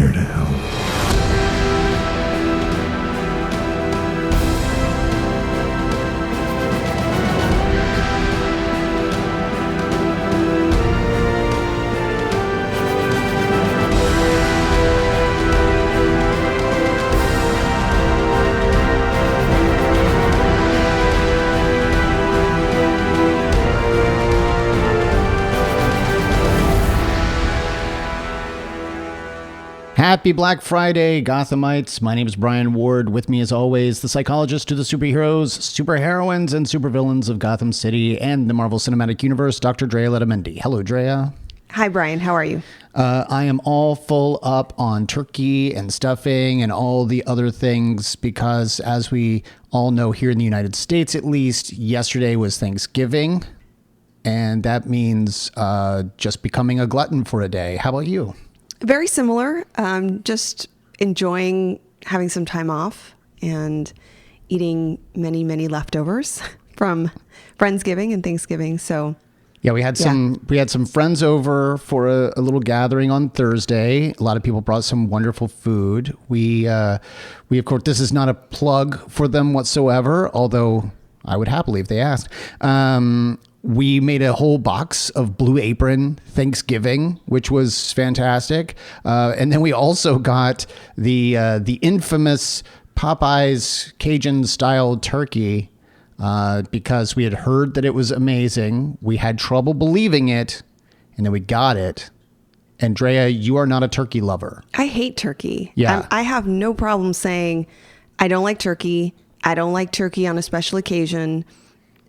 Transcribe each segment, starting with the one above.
Prepare to help. Happy Black Friday, Gothamites. My name is Brian Ward. With me, as always, the psychologist to the superheroes, superheroines, and supervillains of Gotham City and the Marvel Cinematic Universe, Dr. Drea Letamendi. Hello, Drea. Hi, Brian. How are you? I am all full up on turkey and stuffing and all the other things because, as we all know here in the United States, at least, yesterday was Thanksgiving. And that means just becoming a glutton for a day. How about you? Very similar. Just enjoying having some time off and eating many, many leftovers from Friendsgiving and Thanksgiving. So yeah, we had some friends over for a little gathering on Thursday. A lot of people brought some wonderful food. We of course, this is not a plug for them whatsoever, although I would happily if they asked. We made a whole box of Blue Apron Thanksgiving, which was fantastic. And then we also got the infamous Popeyes Cajun style turkey because we had heard that it was amazing. We had trouble believing it, and then we got it. And Drea, you are not a turkey lover. I hate turkey. Yeah. I have no problem saying I don't like turkey. I don't like turkey on a special occasion.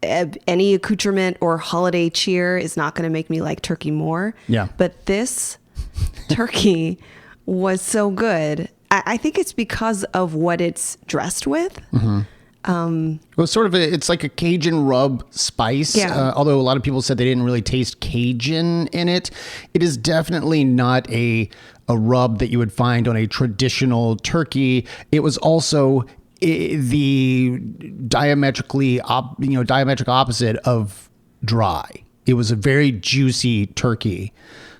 Any accoutrement or holiday cheer is not going to make me like turkey more. Yeah. But this turkey was so good. I think it's because of what it's dressed with. Mm-hmm. Well, it's like a Cajun rub spice. Yeah. Although a lot of people said they didn't really taste Cajun in it. It is definitely not a rub that you would find on a traditional turkey. It was also the diametric opposite of dry. It was a very juicy turkey.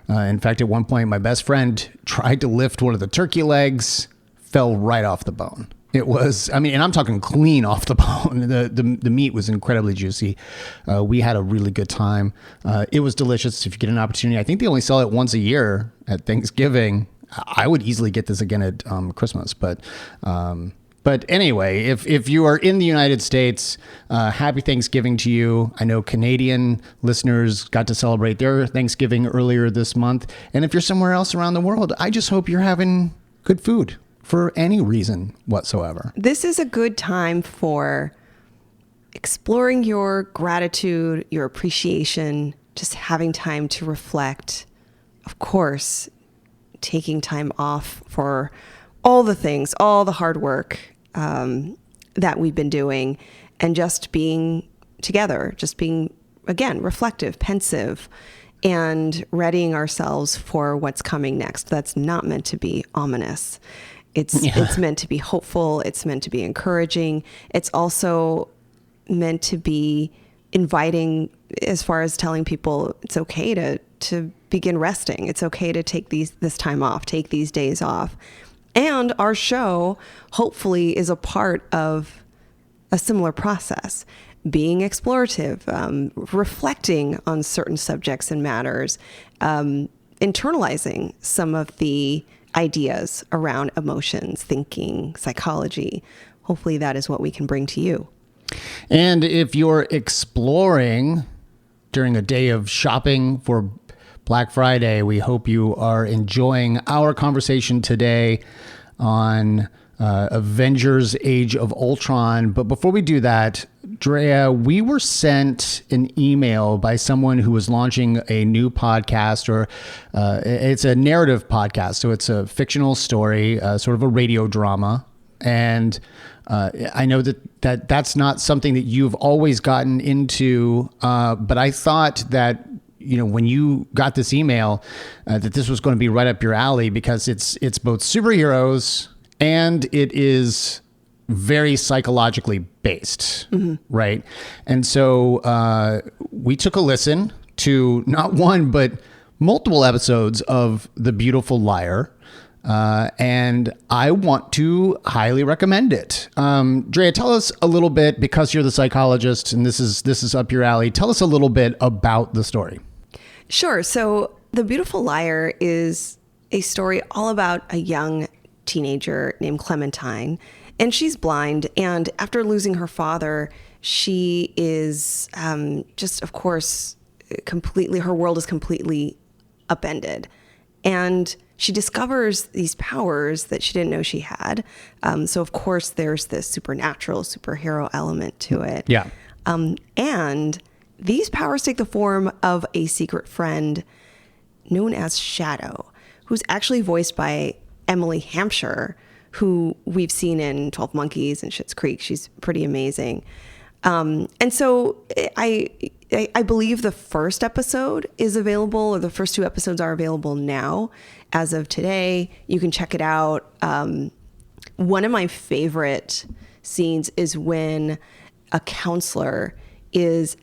In fact, at one point, my best friend tried to lift one of the turkey legs, fell right off the bone. It was, and I'm talking clean off the bone. The meat was incredibly juicy. We had a really good time. It was delicious. If you get an opportunity, I think they only sell it once a year at Thanksgiving. I would easily get this again at Christmas, But anyway, if you are in the United States, happy Thanksgiving to you. I know Canadian listeners got to celebrate their Thanksgiving earlier this month. And if you're somewhere else around the world, I just hope you're having good food for any reason whatsoever. This is a good time for exploring your gratitude, your appreciation, just having time to reflect. Of course, taking time off for all the things, all the hard work that we've been doing, and just being together, just being, again, reflective, pensive, and readying ourselves for what's coming next. That's not meant to be ominous. It's meant to be hopeful. It's meant to be encouraging. It's also meant to be inviting, as far as telling people it's okay to begin resting. It's okay to take this time off, take these days off. And our show, hopefully, is a part of a similar process, being explorative, reflecting on certain subjects and matters, internalizing some of the ideas around emotions, thinking, psychology. Hopefully, that is what we can bring to you. And if you're exploring during a day of shopping for Black Friday, we hope you are enjoying our conversation today on Avengers Age of Ultron. But before we do that, Drea, we were sent an email by someone who was launching a new podcast, or it's a narrative podcast. So it's a fictional story, sort of a radio drama. And I know that's not something that you've always gotten into, but I thought that, when you got this email, that this was going to be right up your alley, because it's both superheroes and it is very psychologically based, right? And so we took a listen to not one, but multiple episodes of The Beautiful Liar. and I want to highly recommend it. Drea, tell us a little bit, because you're the psychologist and this is up your alley. Tell us a little bit about the story. Sure. So The Beautiful Liar is a story all about a young teenager named Clementine, and she's blind. And after losing her father, she is just, of course, her world is completely upended. And she discovers these powers that she didn't know she had. So, of course, there's this supernatural, superhero element to it. Yeah. And these powers take the form of a secret friend known as Shadow, who's actually voiced by Emily Hampshire, who we've seen in 12 Monkeys and Schitt's Creek. She's pretty amazing. And so I believe the first episode is available, or the first two episodes are available now as of today. You can check it out. One of my favorite scenes is when a counselor is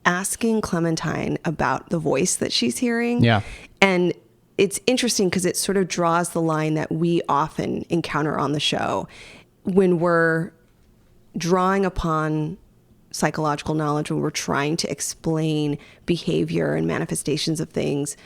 asking Clementine about the voice that she's hearing. Yeah. And it's interesting because it sort of draws the line that we often encounter on the show when we're drawing upon psychological knowledge, when we're trying to explain behavior and manifestations of things.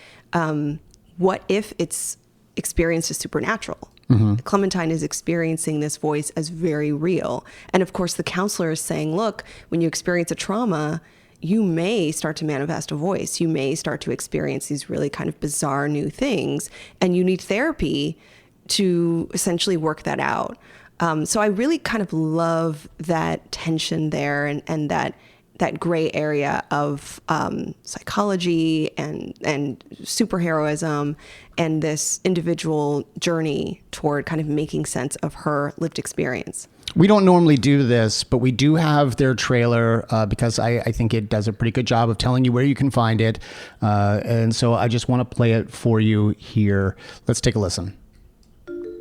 What if it's experienced as supernatural? Mm-hmm. Clementine is experiencing this voice as very real. And of course, the counselor is saying, look, when you experience a trauma, you may start to manifest a voice. You may start to experience these really kind of bizarre new things, and you need therapy to essentially work that out. So I really kind of love that tension there, and that gray area of psychology and superheroism, and this individual journey toward kind of making sense of her lived experience. We don't normally do this, but we do have their trailer because I think it does a pretty good job of telling you where you can find it. And so I just want to play it for you here. Let's take a listen.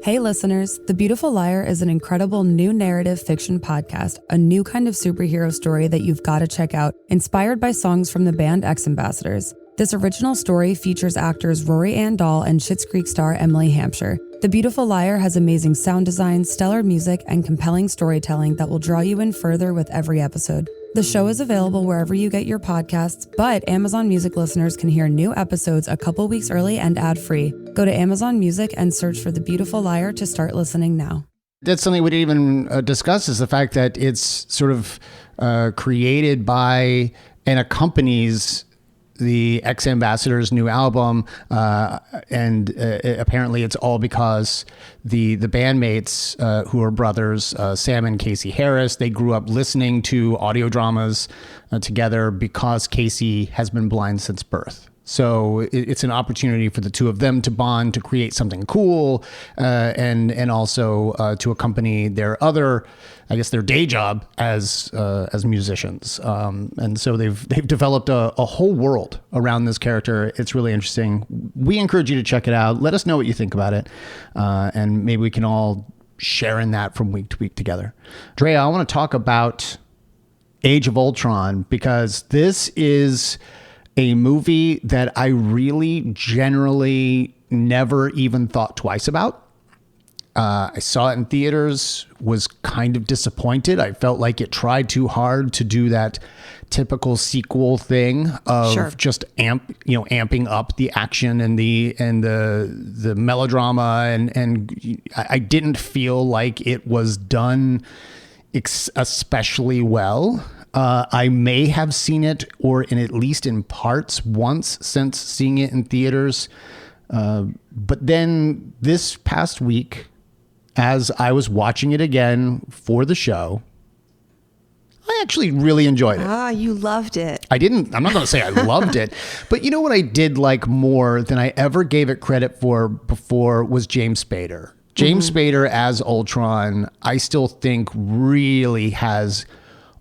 Hey listeners, The Beautiful Liar is an incredible new narrative fiction podcast, a new kind of superhero story that you've got to check out, inspired by songs from the band X Ambassadors. This original story features actors Rory Ann Dahl and Schitt's Creek star Emily Hampshire. The Beautiful Liar has amazing sound design, stellar music, and compelling storytelling that will draw you in further with every episode. The show is available wherever you get your podcasts, but Amazon Music listeners can hear new episodes a couple weeks early and ad-free. Go to Amazon Music and search for The Beautiful Liar to start listening now. That's something we didn't even discuss, is the fact that it's sort of created by and accompanies the X Ambassadors' new album, and apparently it's all because the bandmates who are brothers, Sam and Casey Harris, they grew up listening to audio dramas together because Casey has been blind since birth. So it's an opportunity for the two of them to bond, to create something cool, and also to accompany their other, I guess, their day job as musicians. And so they've developed a whole world around this character. It's really interesting. We encourage you to check it out. Let us know what you think about it, and maybe we can all share in that from week to week together. Drea, I want to talk about Age of Ultron, because this is a movie that I really generally never even thought twice about. I saw it in theaters, was kind of disappointed. I felt like it tried too hard to do that typical sequel thing of Sure. just amping up the action and the melodrama, and I didn't feel like it was done especially well. I may have seen it, or at least in parts, once since seeing it in theaters. But then this past week, as I was watching it again for the show, I actually really enjoyed it. Ah, you loved it. I'm not going to say I loved it, but you know what I did like more than I ever gave it credit for before was James Spader. James Spader as Ultron, I still think really has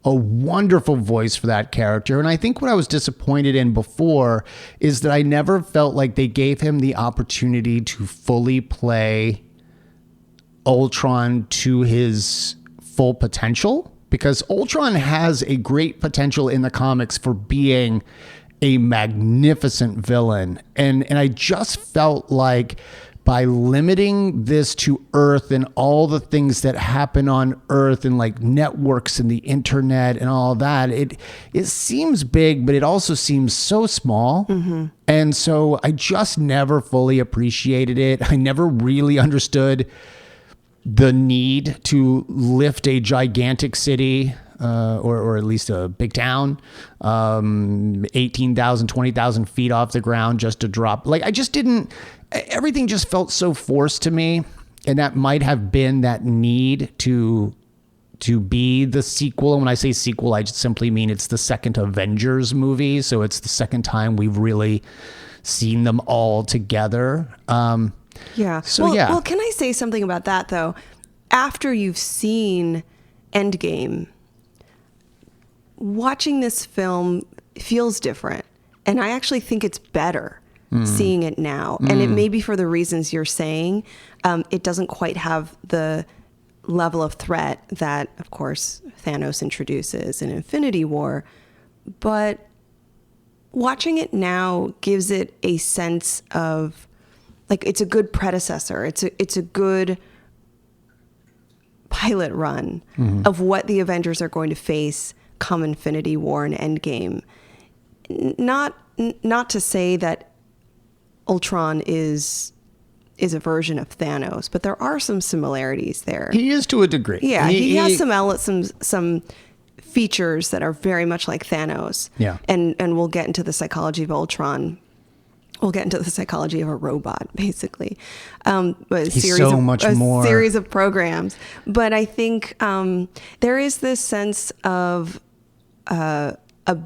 a wonderful voice for that character. And I think what I was disappointed in before is that I never felt like they gave him the opportunity to fully play Ultron to his full potential, because Ultron has a great potential in the comics for being a magnificent villain. And I just felt like by limiting this to Earth and all the things that happen on Earth and like networks and the internet and all that, it seems big, but it also seems so small. Mm-hmm. And so I just never fully appreciated it. I never really understood the need to lift a gigantic city, or at least a big town, 18,000, 20,000 feet off the ground just to drop. Like, I just didn't, everything just felt so forced to me. And that might have been that need to be the sequel. And when I say sequel, I just simply mean it's the second Avengers movie. So it's the second time we've really seen them all together. Yeah. Well, can I say something about that, though? After you've seen Endgame, watching this film feels different. And I actually think it's better seeing it now. And it may be for the reasons you're saying. It doesn't quite have the level of threat that, of course, Thanos introduces in Infinity War. But watching it now gives it a sense of, like, it's a good predecessor. It's a good pilot run of what the Avengers are going to face come Infinity War and Endgame. Not to say that Ultron is a version of Thanos, but there are some similarities there. He is to a degree. Yeah, he has some features that are very much like Thanos. Yeah, and we'll get into the psychology of Ultron. We'll get into the psychology of a robot, basically. He's so much more. A series of programs. But I think there is this sense of a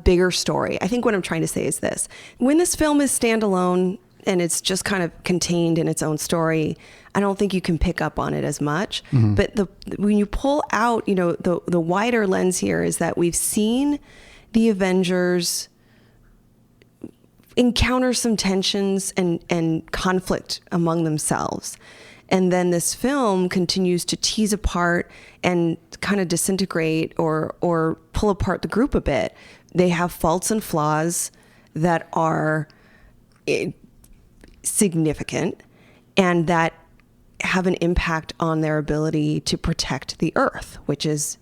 bigger story. I think what I'm trying to say is this. When this film is standalone and it's just kind of contained in its own story, I don't think you can pick up on it as much. Mm-hmm. But when you pull out, the wider lens here is that we've seen the Avengers encounter some tensions and conflict among themselves. And then this film continues to tease apart and kind of disintegrate or pull apart the group a bit. They have faults and flaws that are significant and that have an impact on their ability to protect the Earth, which is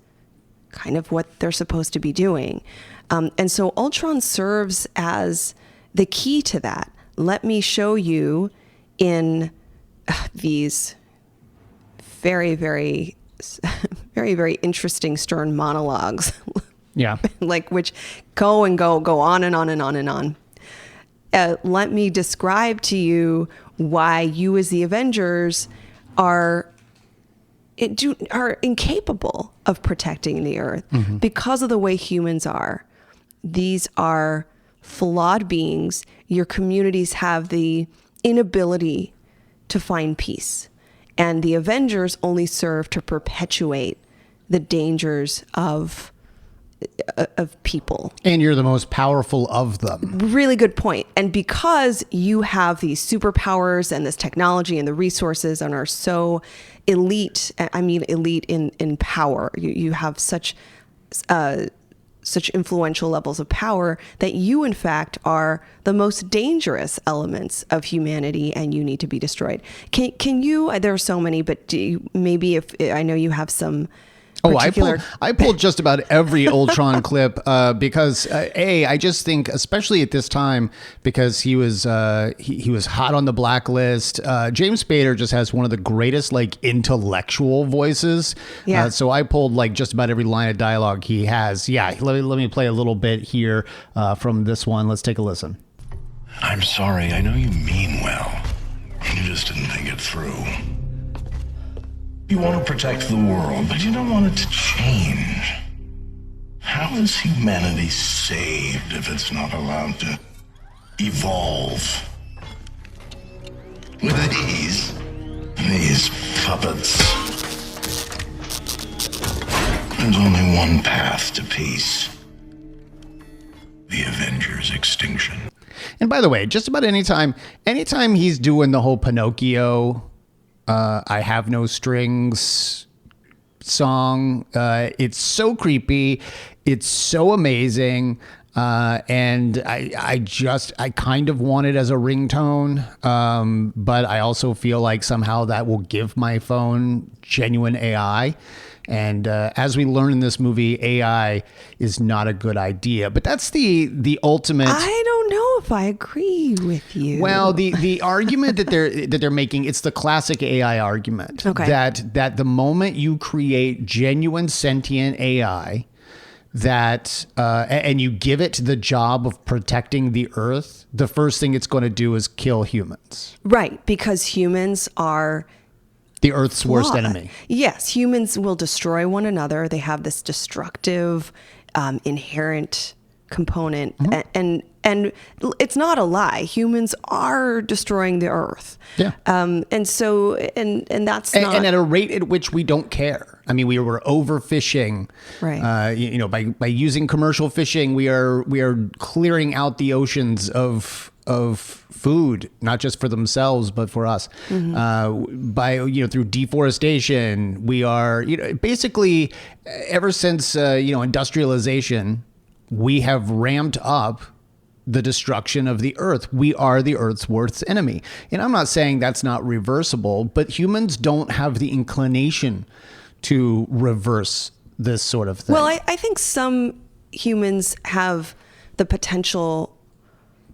kind of what they're supposed to be doing. And so Ultron serves as the key to that. Let me show you in these very, very, very, very interesting stern monologues. Yeah. Like, which go on and on and on and on. Let me describe to you why you as the Avengers are incapable of protecting the Earth because of the way humans are. These are flawed beings. Your communities have the inability to find peace. And the Avengers only serve to perpetuate the dangers of people. And you're the most powerful of them. Really good point. And because you have these superpowers and this technology and the resources and are so elite, I mean elite in power, you have such influential levels of power that you, in fact, are the most dangerous elements of humanity and you need to be destroyed. Can you, there are so many, but maybe if, I know you have some particular... I pulled just about every Ultron clip because I just think, especially at this time, because he was hot on the blacklist. James Spader just has one of the greatest intellectual voices. Yeah. So I pulled just about every line of dialogue he has. Yeah. Let me play a little bit here from this one. Let's take a listen. I'm sorry. I know you mean well. You just didn't think it through. You want to protect the world, but you don't want it to change. How is humanity saved if it's not allowed to evolve? With these puppets. There's only one path to peace. The Avengers' extinction. And by the way, just about anytime he's doing the whole Pinocchio I Have No Strings song. It's so creepy. It's so amazing. And I kind of want it as a ringtone, but I also feel like somehow that will give my phone genuine AI. And as we learn in this movie, AI is not a good idea. But that's the ultimate. I don't know if I agree with you. Well, the argument that they're making, it's the classic AI argument. Okay. That the moment you create genuine sentient AI, that and you give it the job of protecting the Earth, the first thing it's going to do is kill humans. Right, because humans are the Earth's worst enemy. Yes, humans will destroy one another. They have this destructive, inherent component, and it's not a lie. Humans are destroying the Earth. Yeah. And so that's not. And at a rate at which we don't care. I mean, we were overfishing. Right. By using commercial fishing, we are clearing out the oceans of food, not just for themselves, but for us. Through deforestation, we are, basically ever since, industrialization, we have ramped up the destruction of the Earth. We are the Earth's worst enemy. And I'm not saying that's not reversible, but humans don't have the inclination to reverse this sort of thing. Well, I think some humans have the potential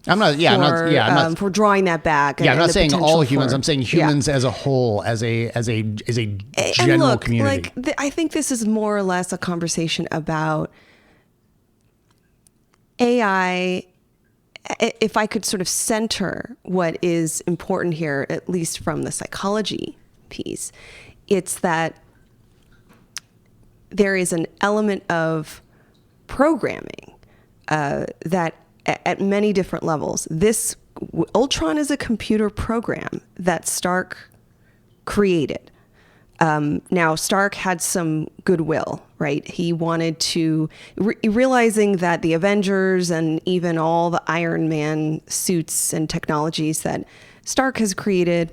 for drawing that back. Yeah, I'm not saying all humans. I'm saying humans as a whole, as a general community. I think this is more or less a conversation about AI. If I could sort of center what is important here, at least from the psychology piece, it's that there is an element of programming that at many different levels. Ultron is a computer program that Stark created. Now, Stark had some goodwill, right? He wanted to, realizing that the Avengers and even all the Iron Man suits and technologies that Stark has created,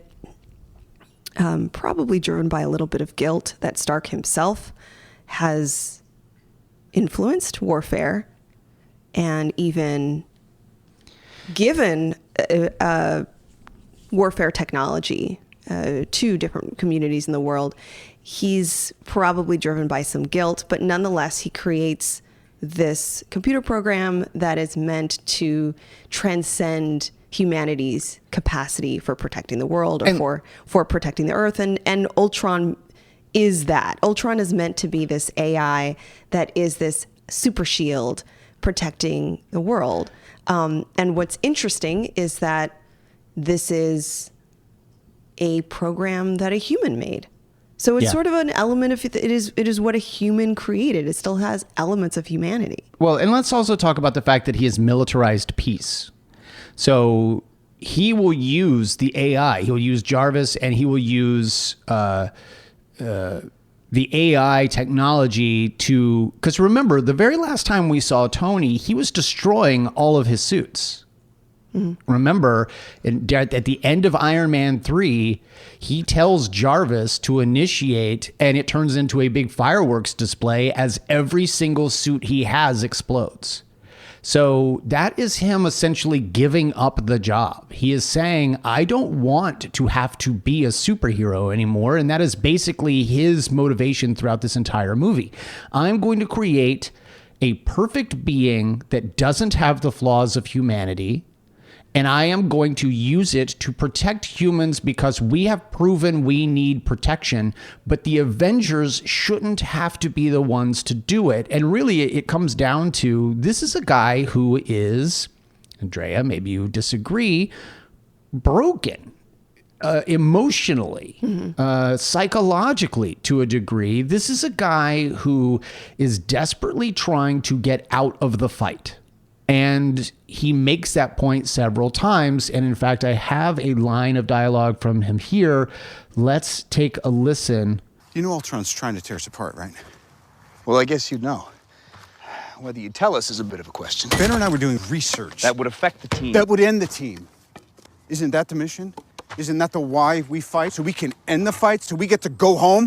probably driven by a little bit of guilt that Stark himself has influenced warfare and even given warfare technology to different communities in the world. He's probably driven by some guilt, but nonetheless, he creates this computer program that is meant to transcend humanity's capacity for protecting the world or for protecting the Earth. And Ultron is that. Ultron is meant to be this AI that is this super shield protecting the world. And what's interesting is that this is a program that a human made. So it's sort of an element of it is what a human created. It still has elements of humanity. Well, and let's also talk about the fact that he has militarized peace. So he will use the AI. He'll use Jarvis, and he will use the AI technology to... Because remember, the very last time we saw Tony, he was destroying all of his suits. Mm-hmm. Remember, at the end of Iron Man 3, he tells Jarvis to initiate, and it turns into a big fireworks display as every single suit he has explodes. So that is him essentially giving up the job. He is saying, I don't want to have to be a superhero anymore. And that is basically his motivation throughout this entire movie. I'm going to create a perfect being that doesn't have the flaws of humanity. And I am going to use it to protect humans because we have proven we need protection, but the Avengers shouldn't have to be the ones to do it. And really, it comes down to, this is a guy who is, Andrea, maybe you disagree, broken emotionally, psychologically to a degree. This is a guy who is desperately trying to get out of the fight. And he makes that point several times. And in fact, I have a line of dialogue from him here. Let's take a listen. You know Ultron's trying to tear us apart, right? Well, I guess you'd know. Whether you tell us is a bit of a question. Banner and I were doing research. That would affect the team. That would end the team. Isn't that the mission? Isn't that the why we fight? So we can end the fight, so we get to go home?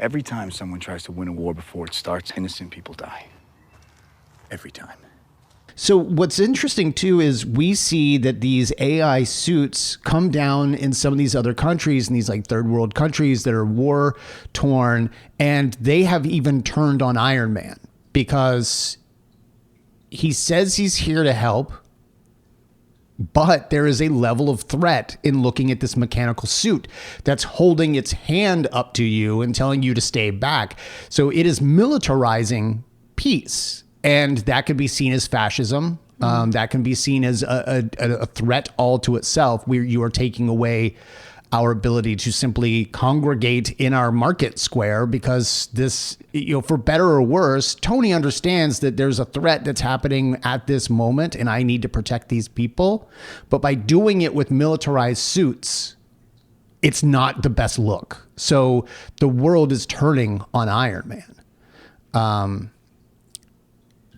Every time someone tries to win a war before it starts, innocent people die. Every time. So what's interesting too is we see that these AI suits come down in some of these other countries, in these like third world countries that are war torn, and they have even turned on Iron Man because he says he's here to help, but there is a level of threat in looking at this mechanical suit that's holding its hand up to you and telling you to stay back. So it is militarizing peace. And that could be seen as fascism. That can be seen as a threat all to itself, where you are taking away our ability to simply congregate in our market square because this, for better or worse, Tony understands that there's a threat that's happening at this moment and I need to protect these people. But by doing it with militarized suits, it's not the best look. So the world is turning on Iron Man.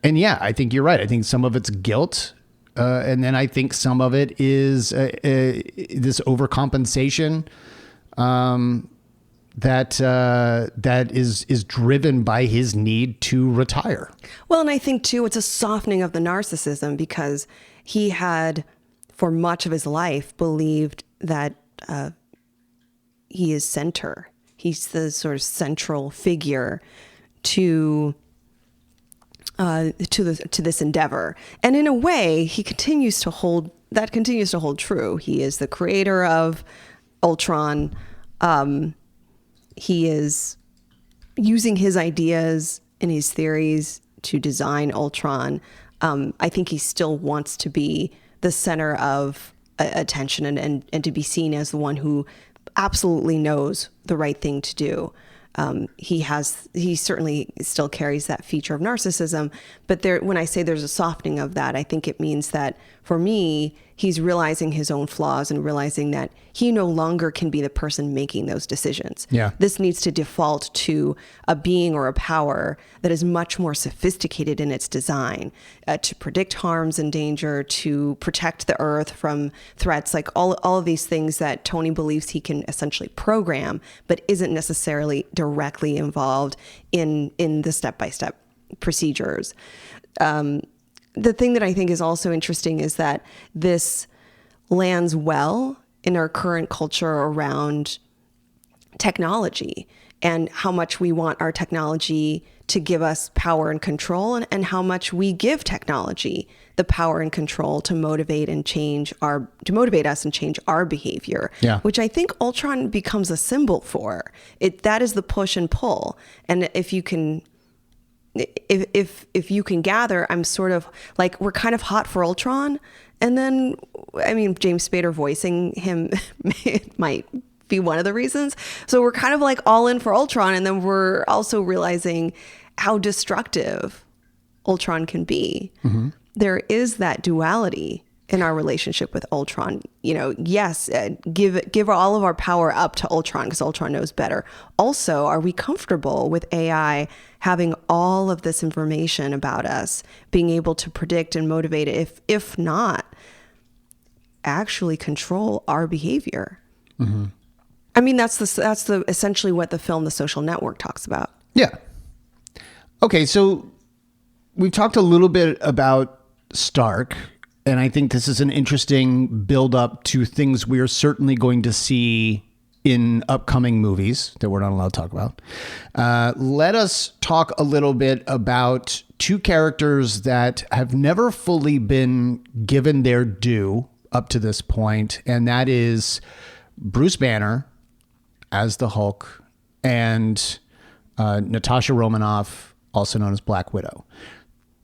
And yeah, I think you're right. I think some of it's guilt. And then I think some of it is this overcompensation that is driven by his need to retire. Well, and I think too, it's a softening of the narcissism because he had, for much of his life, believed that he is center. He's the sort of central figure to this endeavor. And in a way, he continues to hold true. He is the creator of Ultron. He is using his ideas and his theories to design Ultron. I think he still wants to be the center of attention and to be seen as the one who absolutely knows the right thing to do. He certainly still carries that feature of narcissism, but when I say there's a softening of that, I think it means that for me, he's realizing his own flaws and realizing that he no longer can be the person making those decisions. Yeah. This needs to default to a being or a power that is much more sophisticated in its design to predict harms and danger, to protect the earth from threats, like all of these things that Tony believes he can essentially program, but isn't necessarily directly involved in the step-by-step procedures. The thing that I think is also interesting is that this lands well in our current culture around technology and how much we want our technology to give us power and control, and how much we give technology the power and control to motivate us and change our behavior. Yeah. Which I think Ultron becomes a symbol for. That is the push and pull. And if you can gather, I'm sort of like, we're kind of hot for Ultron. And then, I mean, James Spader voicing him might be one of the reasons. So we're kind of like all in for Ultron. And then we're also realizing how destructive Ultron can be. Mm-hmm. There is that duality in our relationship with Ultron. Yes, give all of our power up to Ultron because Ultron knows better. Also, are we comfortable with AI having all of this information about us, being able to predict and motivate, if not actually control our behavior? Mm-hmm. I mean, that's essentially what the film The Social Network talks about. Yeah. Okay, so we've talked a little bit about Stark. And I think this is an interesting build up to things we are certainly going to see in upcoming movies that we're not allowed to talk about. Let us talk a little bit about two characters that have never fully been given their due up to this point. And that is Bruce Banner as the Hulk and Natasha Romanoff, also known as Black Widow.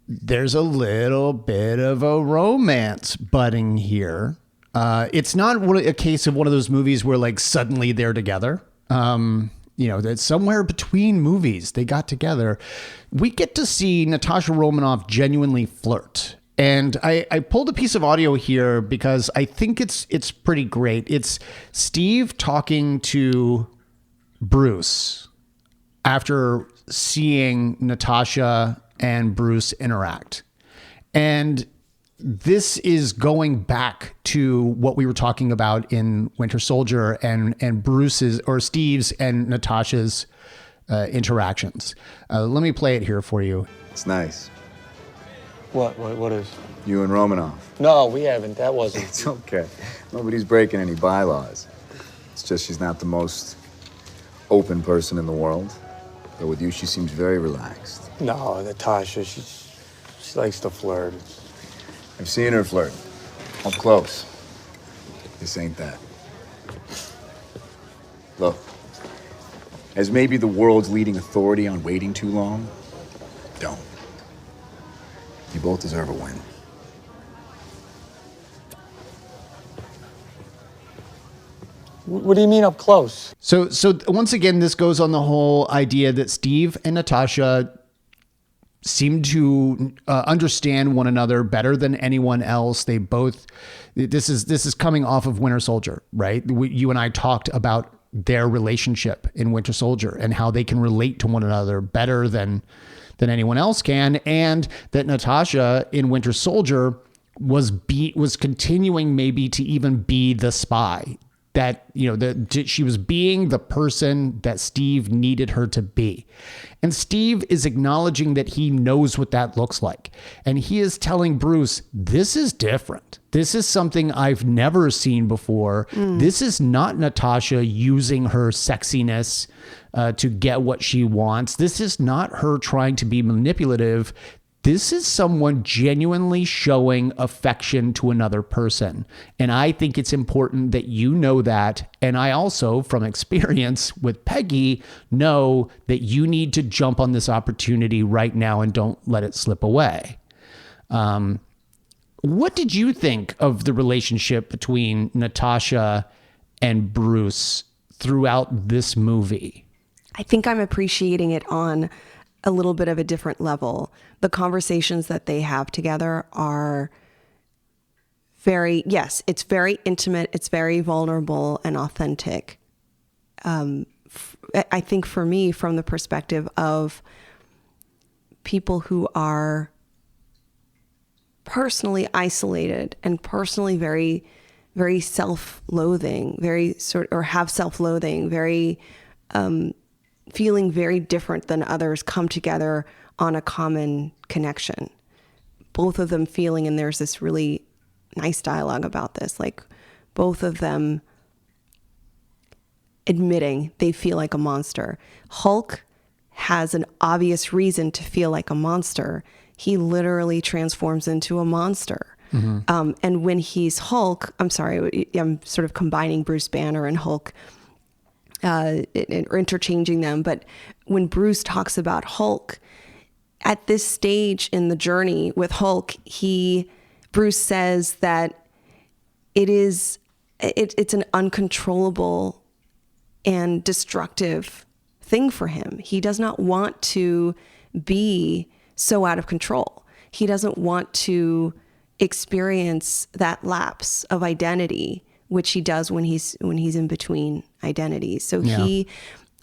There's a little bit of a romance budding here. It's not a case of one of those movies where like suddenly they're together. That somewhere between movies they got together. We get to see Natasha Romanoff genuinely flirt. And I pulled a piece of audio here because I think it's pretty great. It's Steve talking to Bruce after seeing Natasha and Bruce interact. And this is going back to what we were talking about in Winter Soldier and Bruce's or Steve's and Natasha's interactions. Let me play it here for you. It's nice. What is? You and Romanoff. No, we haven't. That wasn't. It's okay. Nobody's breaking any bylaws. It's just she's not the most open person in the world. But with you, she seems very relaxed. No, Natasha, she likes to flirt. I've seen her flirt. Up close. This ain't that. Look. As maybe the world's leading authority on waiting too long, don't. You both deserve a win. What do you mean up close? So once again, this goes on the whole idea that Steve and Natasha seem to understand one another better than anyone else. They both, this is coming off of Winter Soldier, right? You and I talked about their relationship in Winter Soldier and how they can relate to one another better than anyone else can. And that Natasha in Winter Soldier was continuing maybe to even be the spy. That, she was being the person that Steve needed her to be. And Steve is acknowledging that he knows what that looks like. And he is telling Bruce, this is different. This is something I've never seen before. This is not Natasha using her sexiness to get what she wants. This is not her trying to be manipulative. This is someone genuinely showing affection to another person. And I think it's important that you know that. And I also, from experience with Peggy, know that you need to jump on this opportunity right now and don't let it slip away. What did you think of the relationship between Natasha and Bruce throughout this movie? I think I'm appreciating it on a little bit of a different level. The conversations that they have together are it's very intimate, it's very vulnerable and authentic. I think for me, from the perspective of people who are personally isolated and personally very, very self-loathing, have self-loathing, very, feeling very different than others, come together on a common connection. Both of them feeling, and there's this really nice dialogue about this, like both of them admitting they feel like a monster. Hulk has an obvious reason to feel like a monster. He literally transforms into a monster. And when he's Hulk, I'm sort of combining Bruce Banner and Hulk, or interchanging them. But when Bruce talks about Hulk, at this stage in the journey with Hulk, Bruce says that it's an uncontrollable and destructive thing for him. He does not want to be so out of control. He doesn't want to experience that lapse of identity, which he does when he's in between identities. So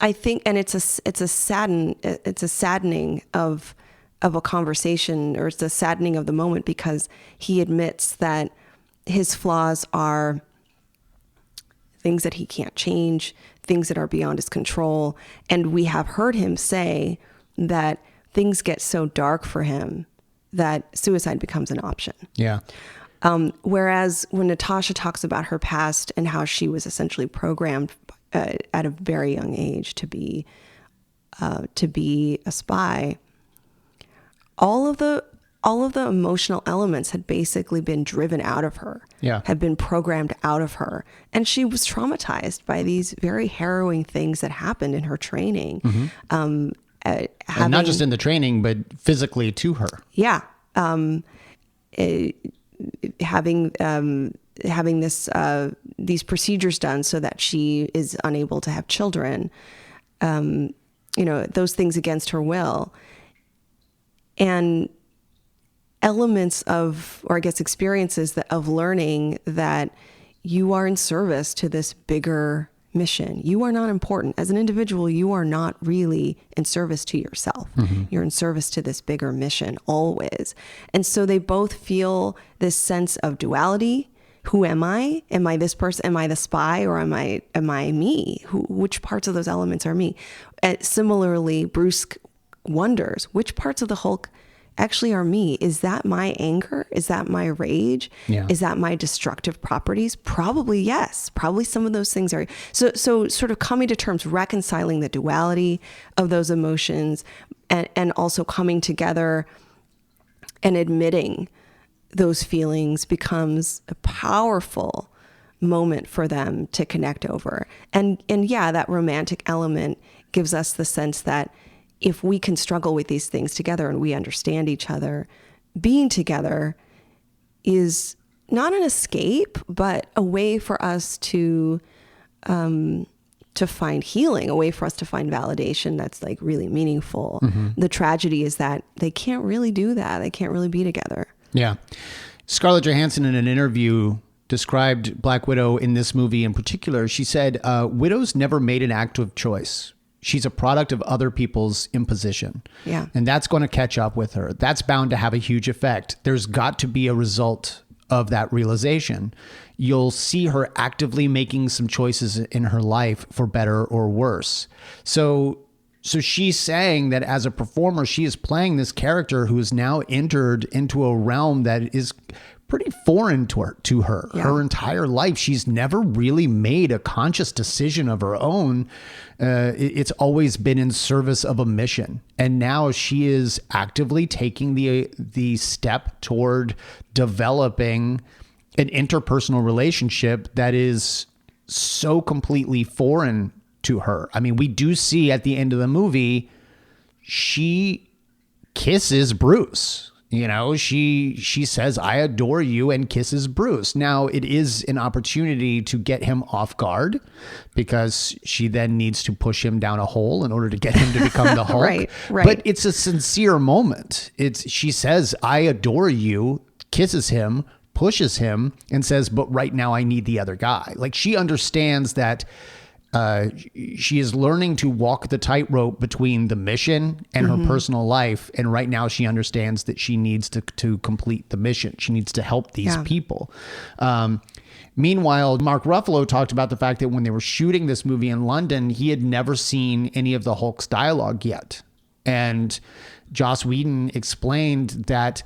I think, and it's a saddening of a conversation, or it's a saddening of the moment, because he admits that his flaws are things that he can't change, things that are beyond his control. And we have heard him say that things get so dark for him that suicide becomes an option. Yeah. Whereas when Natasha talks about her past and how she was essentially programmed at a very young age to be a spy, all of the emotional elements had basically been driven out of her, had been programmed out of her. And she was traumatized by these very harrowing things that happened in her training. And not just in the training, but physically to her. Yeah. Having these procedures done so that she is unable to have children, those things against her will, and elements of, or I guess experiences of learning that you are in service to this bigger mission. You are not important. As an individual, you are not really in service to yourself. You're in service to this bigger mission always. And so they both feel this sense of duality who am I? Am I this person? Am I the spy, or am I me? Which parts of those elements are me? Similarly, Bruce wonders, which parts of the Hulk actually are me? Is that my anger? Is that my rage? Yeah. Is that my destructive properties? Probably yes. Probably some of those things are. So sort of coming to terms, reconciling the duality of those emotions, and also coming together and admitting those feelings becomes a powerful moment for them to connect over. And yeah, that romantic element gives us the sense that if we can struggle with these things together and we understand each other, being together is not an escape, but a way for us to find healing, a way for us to find validation that's like really meaningful. The tragedy is that they can't really do that. They can't really be together. Yeah. Scarlett Johansson in an interview described Black Widow in this movie in particular. She said, Widow's never made an active choice. She's a product of other people's imposition. Yeah. And that's going to catch up with her. That's bound to have a huge effect. There's got to be a result of that realization. You'll see her actively making some choices in her life for better or worse. So she's saying that as a performer, she is playing this character who has now entered into a realm that is pretty foreign to her. Yeah. Her entire life, she's never really made a conscious decision of her own. It's always been in service of a mission. And now she is actively taking the step toward developing an interpersonal relationship that is so completely foreign to her. I mean, we do see at the end of the movie, she kisses Bruce. You know, she says, I adore you, and kisses Bruce. Now, it is an opportunity to get him off guard, because she then needs to push him down a hole in order to get him to become the Hulk. Right. But it's a sincere moment. She says, I adore you, kisses him, pushes him, and says, but right now I need the other guy. Like, she understands that she is learning to walk the tightrope between the mission and her personal life. And right now she understands that she needs to complete the mission. She needs to help these people. Meanwhile, Mark Ruffalo talked about the fact that when they were shooting this movie in London, he had never seen any of the Hulk's dialogue yet. And Joss Whedon explained that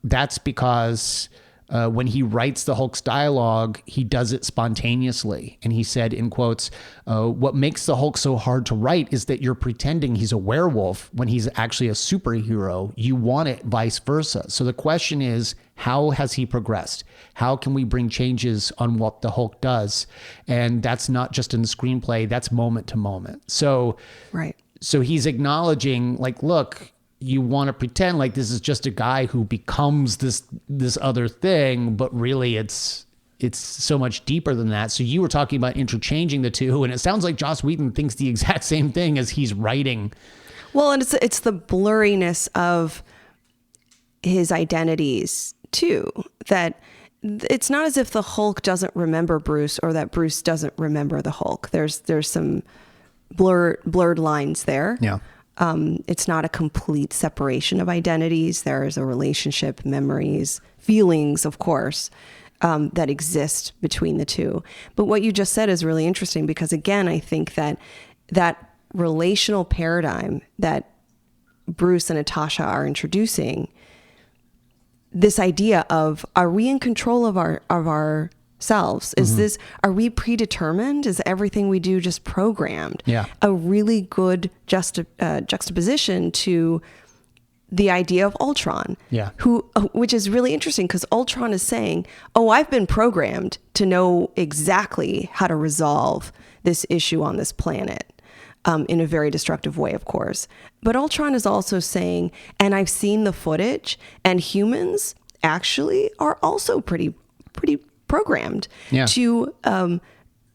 that's because when he writes the Hulk's dialogue, he does it spontaneously. And he said, in quotes, what makes the Hulk so hard to write is that you're pretending he's a werewolf when he's actually a superhero. You want it vice versa. So the question is, how has he progressed? How can we bring changes on what the Hulk does? And that's not just in the screenplay, that's moment to moment. So, right. So he's acknowledging, like, look, you want to pretend like this is just a guy who becomes this other thing, but really it's so much deeper than that. So you were talking about interchanging the two, and it sounds like Joss Whedon thinks the exact same thing as he's writing. Well, and it's the blurriness of his identities too, that it's not as if the Hulk doesn't remember Bruce or that Bruce doesn't remember the Hulk. There's some blurred lines there. Yeah. It's not a complete separation of identities. There is a relationship, memories, feelings, of course, that exist between the two. But what you just said is really interesting, because again, I think that relational paradigm that Bruce and Natasha are introducing, this idea of, are we in control of ourselves? Is are we predetermined? Is everything we do just programmed? Yeah. A really good juxtaposition to the idea of Ultron. Yeah. Which is really interesting, because Ultron is saying, oh, I've been programmed to know exactly how to resolve this issue on this planet. In a very destructive way, of course. But Ultron is also saying, and I've seen the footage, and humans actually are also pretty programmed to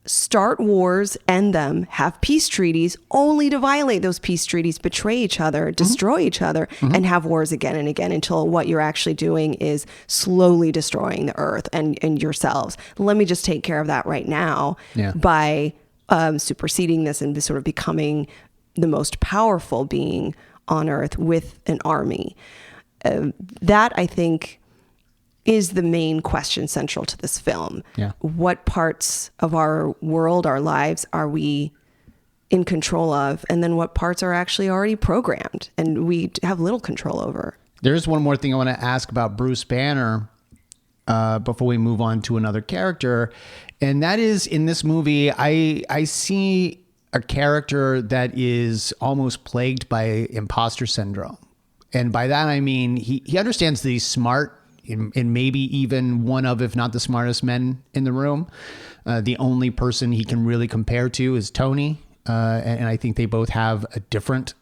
start wars, end them, have peace treaties, only to violate those peace treaties, betray each other, destroy each other, and have wars again and again, until what you're actually doing is slowly destroying the earth and yourselves. Let me just take care of that right now by superseding this and sort of becoming the most powerful being on earth with an army. That, I think, is the main question central to this film. Yeah. What parts of our world, our lives, are we in control of? And then what parts are actually already programmed and we have little control over? There's one more thing I want to ask about Bruce Banner before we move on to another character. And that is, in this movie, I see a character that is almost plagued by imposter syndrome. And by that, I mean, he understands that he's smart and maybe even one of, if not the smartest men in the room. The only person he can really compare to is Tony. And I think they both have a different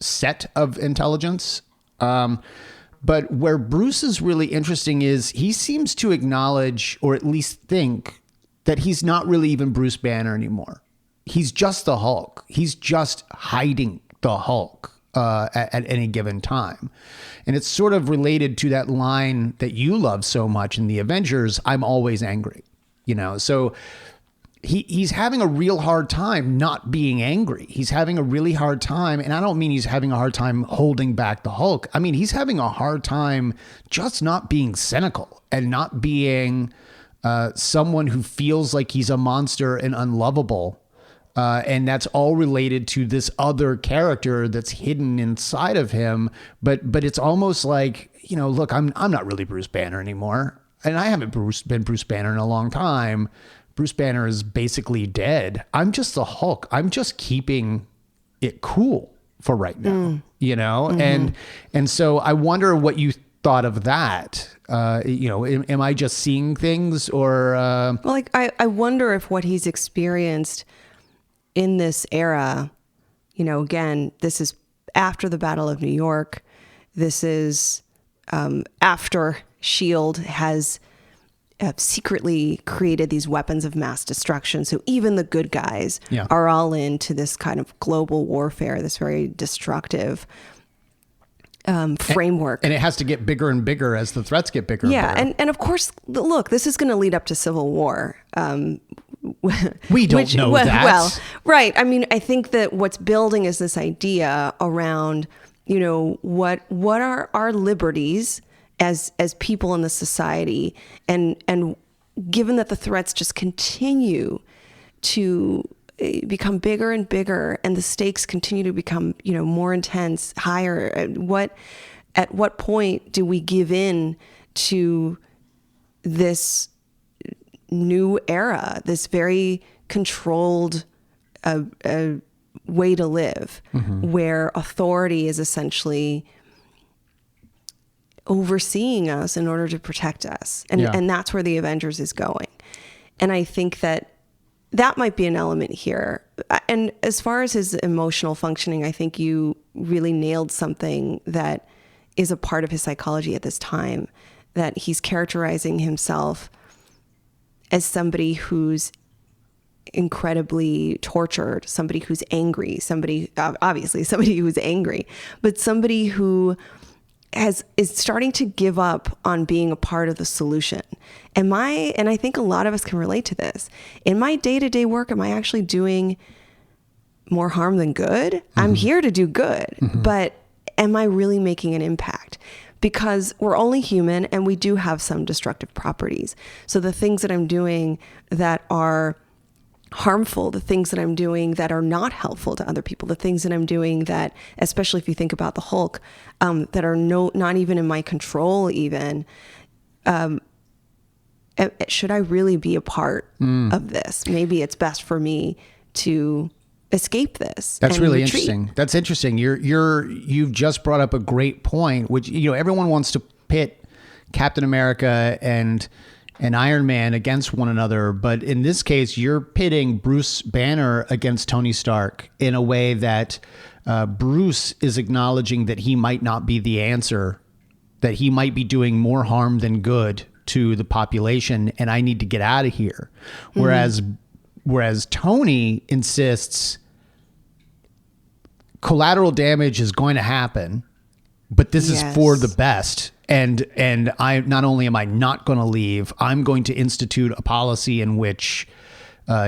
set of intelligence. But where Bruce is really interesting is he seems to acknowledge, or at least think, that he's not really even Bruce Banner anymore. He's just the Hulk. He's just hiding the Hulk at any given time. And it's sort of related to that line that you love so much in the Avengers, I'm always angry. You know, so he's having a real hard time not being angry. He's having a really hard time. And I don't mean he's having a hard time holding back the Hulk. I mean, he's having a hard time just not being cynical and not being someone who feels like he's a monster and unlovable. And that's all related to this other character that's hidden inside of him. But it's almost like, you know, look, I'm not really Bruce Banner anymore. And I haven't been Bruce Banner in a long time. Bruce Banner is basically dead. I'm just the Hulk. I'm just keeping it cool for right now, you know? Mm-hmm. And so I wonder what you thought of that. You know, am I just seeing things or? Well, like, I wonder if what he's experienced in this era, you know, again, this is after the Battle of New York. This is after S.H.I.E.L.D. has secretly created these weapons of mass destruction. So even the good guys are all into this kind of global warfare, this very destructive framework. And it has to get bigger and bigger as the threats get bigger. Yeah. And bigger. And of course, look, this is going to lead up to civil war. We don't know that. Well, right. I mean, I think that what's building is this idea around, you know, what are our liberties as people in the society, and given that the threats just continue to become bigger and bigger, and the stakes continue to become, you know, more intense, higher. At what point do we give in to this new era, this very controlled way to live, where authority is essentially overseeing us in order to protect us. And that's where the Avengers is going. And I think that might be an element here. And as far as his emotional functioning, I think you really nailed something that is a part of his psychology at this time, that he's characterizing himself as somebody who's incredibly tortured, somebody who's angry, obviously somebody who's angry, but somebody who is starting to give up on being a part of the solution. And I think a lot of us can relate to this. In my day-to-day work, am I actually doing more harm than good? Mm-hmm. I'm here to do good, but am I really making an impact? Because we're only human and we do have some destructive properties. So the things that I'm doing that are harmful, the things that I'm doing that are not helpful to other people, the things that I'm doing that, especially if you think about the Hulk, that are not even in my control even, should I really be a part of this? Maybe it's best for me to escape this. That's really retreat. interesting. That's interesting. You've just brought up a great point, which, you know, everyone wants to pit Captain America and Iron Man against one another. But in this case, you're pitting Bruce Banner against Tony Stark in a way that Bruce is acknowledging that he might not be the answer, that he might be doing more harm than good to the population, and I need to get out of here. Whereas Tony insists collateral damage is going to happen, but this is for the best. And I not only am I not going to leave, I'm going to institute a policy in which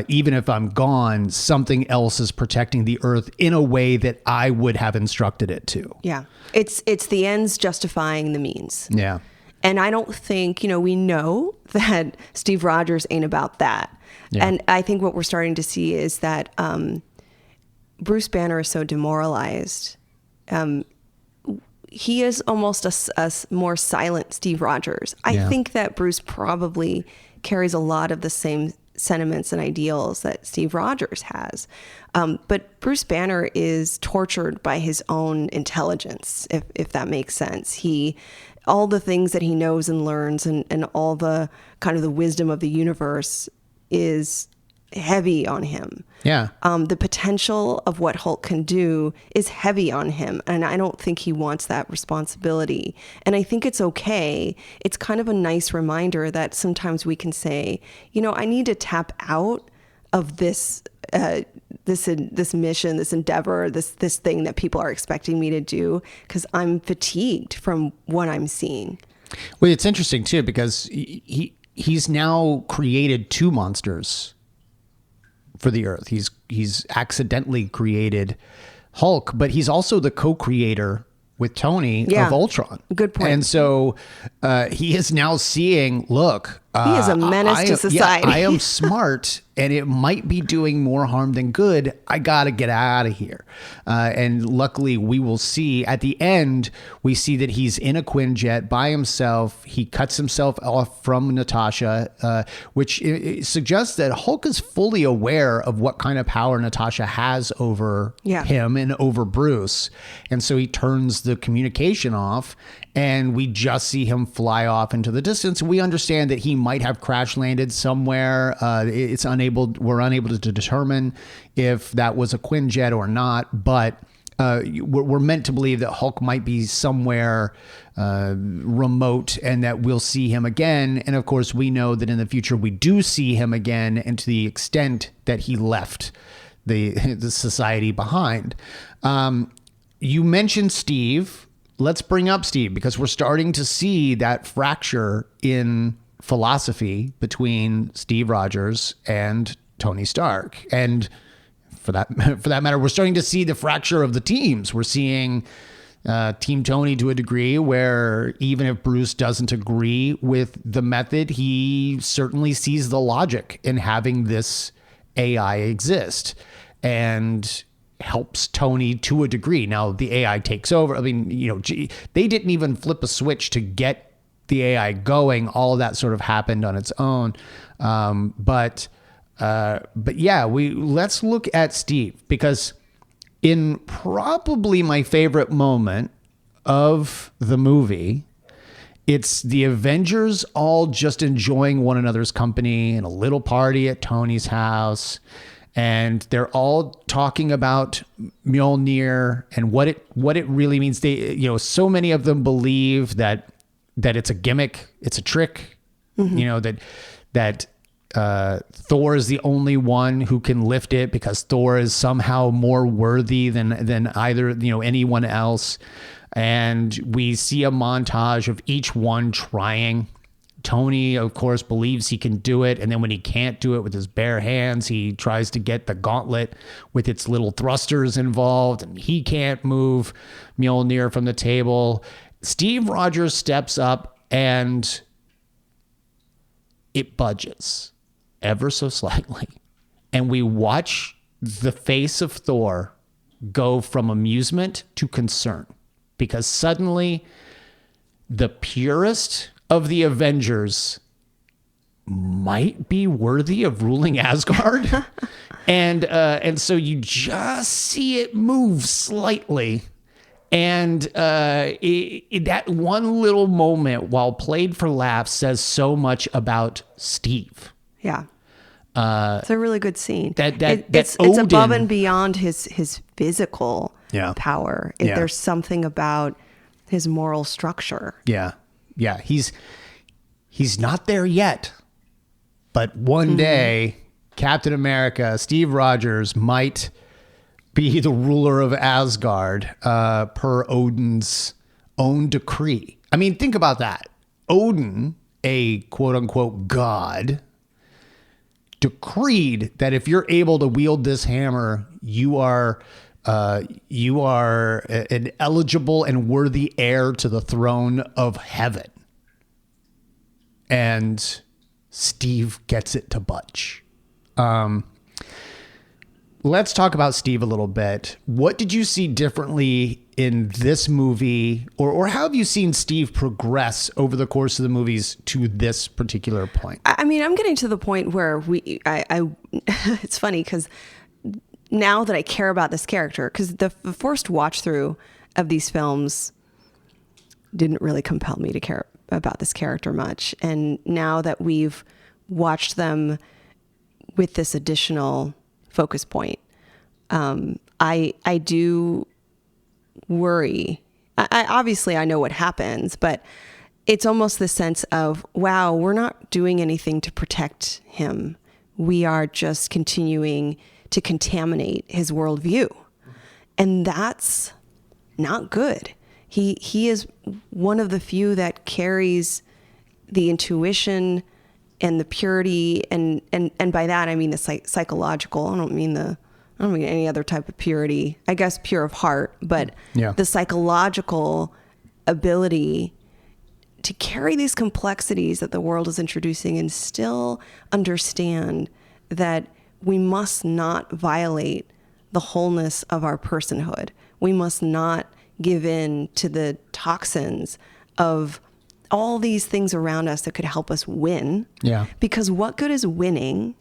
even if I'm gone, something else is protecting the earth in a way that I would have instructed it to. Yeah. It's the ends justifying the means. Yeah. And I don't think, we know that Steve Rogers ain't about that. Yeah. And I think what we're starting to see is that Bruce Banner is so demoralized. He is almost a more silent Steve Rogers. I think that Bruce probably carries a lot of the same sentiments and ideals that Steve Rogers has. But Bruce Banner is tortured by his own intelligence, if that makes sense. All the things that he knows and learns and all the kind of the wisdom of the universe is heavy on him. Yeah. The potential of what Hulk can do is heavy on him. And I don't think he wants that responsibility. And I think it's okay. It's kind of a nice reminder that sometimes we can say, I need to tap out of this mission, this endeavor, this thing that people are expecting me to do, because I'm fatigued from what I'm seeing. Well, it's interesting too, because he's now created two monsters for the Earth. He's accidentally created Hulk, but he's also the co-creator with Tony of Ultron. Good point. And so he is now seeing, look, he is a menace to society. I am smart, and it might be doing more harm than good. I got to get out of here. And luckily, we will see at the end, we see that he's in a Quinjet by himself. He cuts himself off from Natasha, which suggests that Hulk is fully aware of what kind of power Natasha has over him and over Bruce. And so he turns the communication off, and we just see him fly off into the distance. We understand that he might have crash landed somewhere. We're unable to determine if that was a Quinjet or not, but we're meant to believe that Hulk might be somewhere remote and that we'll see him again. And of course, we know that in the future we do see him again, and to the extent that he left the society behind. You mentioned Steve. Let's bring up Steve, because we're starting to see that fracture in philosophy between Steve Rogers and Tony Stark. And for that matter, we're starting to see the fracture of the teams. We're seeing Team Tony to a degree where even if Bruce doesn't agree with the method, he certainly sees the logic in having this AI exist and helps Tony to a degree. Now the AI takes over. I mean, they didn't even flip a switch to get the AI going. All of that sort of happened on its own. But yeah, let's look at Steve, because in probably my favorite moment of the movie, it's the Avengers all just enjoying one another's company in a little party at Tony's house. And they're all talking about Mjolnir and what it really means. They, so many of them believe that it's a gimmick, it's a trick. Mm-hmm. That Thor is the only one who can lift it because Thor is somehow more worthy than either anyone else. And we see a montage of each one trying. Tony, of course, believes he can do it. And then when he can't do it with his bare hands, he tries to get the gauntlet with its little thrusters involved. And he can't move Mjolnir from the table. Steve Rogers steps up and it budges ever so slightly. And we watch the face of Thor go from amusement to concern. Because suddenly the purest of the Avengers might be worthy of ruling Asgard. and so you just see it move slightly. And that one little moment, while played for laughs, says so much about Steve. Yeah. It's a really good scene. It's above and beyond his physical power. Yeah. There's something about his moral structure. Yeah. Yeah, he's not there yet, but one day, Captain America, Steve Rogers, might be the ruler of Asgard per Odin's own decree. I mean, think about that. Odin, a quote-unquote god, decreed that if you're able to wield this hammer, you are an eligible and worthy heir to the throne of heaven. and Steve gets it to budge. Let's talk about Steve a little bit. What did you see differently in this movie, or how have you seen Steve progress over the course of the movies to this particular point? I mean, I'm getting to the point where it's funny because now that I care about this character, because the first watch through of these films didn't really compel me to care about this character much. And now that we've watched them with this additional focus point, I do worry. Obviously I know what happens, but it's almost the sense of, wow, we're not doing anything to protect him. We are just continuing to contaminate his worldview. And that's not good. He is one of the few that carries the intuition and the purity, and by that I mean the psychological. I don't mean any other type of purity. I guess pure of heart, but the psychological ability to carry these complexities that the world is introducing and still understand that we must not violate the wholeness of our personhood. We must not give in to the toxins of all these things around us that could help us win. Yeah. Because what good is winning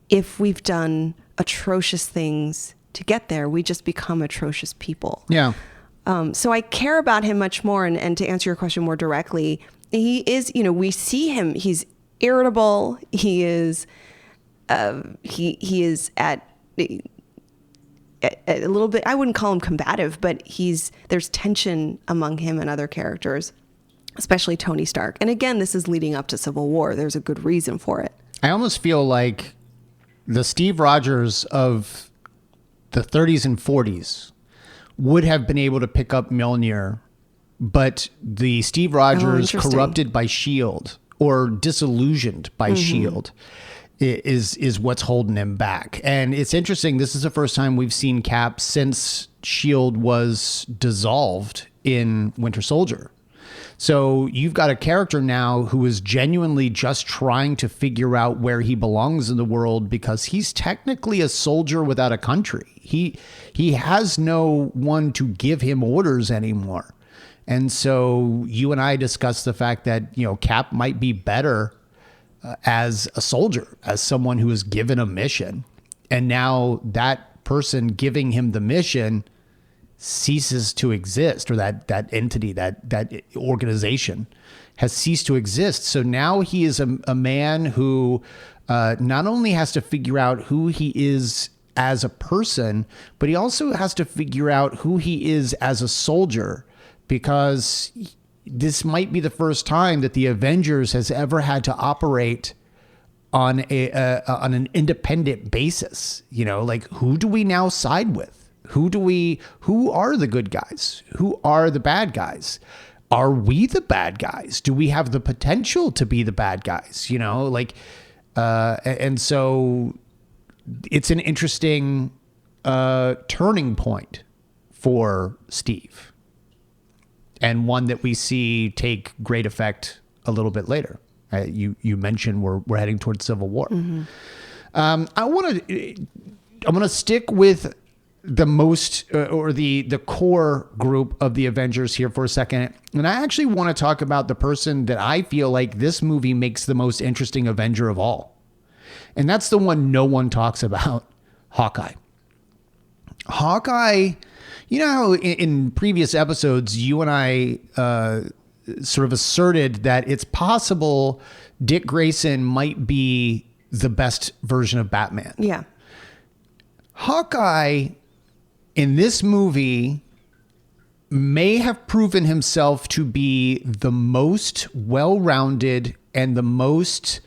if we've done atrocious things to get there? We just become atrocious people. Yeah. So I care about him much more. And to answer your question more directly, he is, we see him, he's irritable. He is, he is at a little bit, I wouldn't call him combative, but there's tension among him and other characters, especially Tony Stark. And again, this is leading up to Civil War. There's a good reason for it. I almost feel like the Steve Rogers of the 30s and 40s would have been able to pick up Mjolnir, but the Steve Rogers corrupted by S.H.I.E.L.D. or disillusioned by S.H.I.E.L.D. is what's holding him back. And it's interesting. This is the first time we've seen Cap since S.H.I.E.L.D. was dissolved in Winter Soldier. So you've got a character now who is genuinely just trying to figure out where he belongs in the world, because he's technically a soldier without a country. He has no one to give him orders anymore. And so you and I discussed the fact that, Cap might be better as a soldier, as someone who is given a mission. And now that person giving him the mission ceases to exist, or that entity, that organization has ceased to exist. So now he is a man who not only has to figure out who he is as a person, but he also has to figure out who he is as a soldier, because this might be the first time that the Avengers has ever had to operate on an independent basis. Like, who do we now side with? Who are the good guys? Who are the bad guys? Are we the bad guys? Do we have the potential to be the bad guys? And so it's an interesting turning point for Steve, and one that we see take great effect a little bit later. You mentioned we're heading towards Civil War. Mm-hmm. I'm going to stick with the most or the core group of the Avengers here for a second. And I actually want to talk about the person that I feel like this movie makes the most interesting Avenger of all. And that's the one no one talks about, Hawkeye. Hawkeye, how in previous episodes, you and I sort of asserted that it's possible Dick Grayson might be the best version of Batman. Yeah. Hawkeye in this movie may have proven himself to be the most well-rounded and the most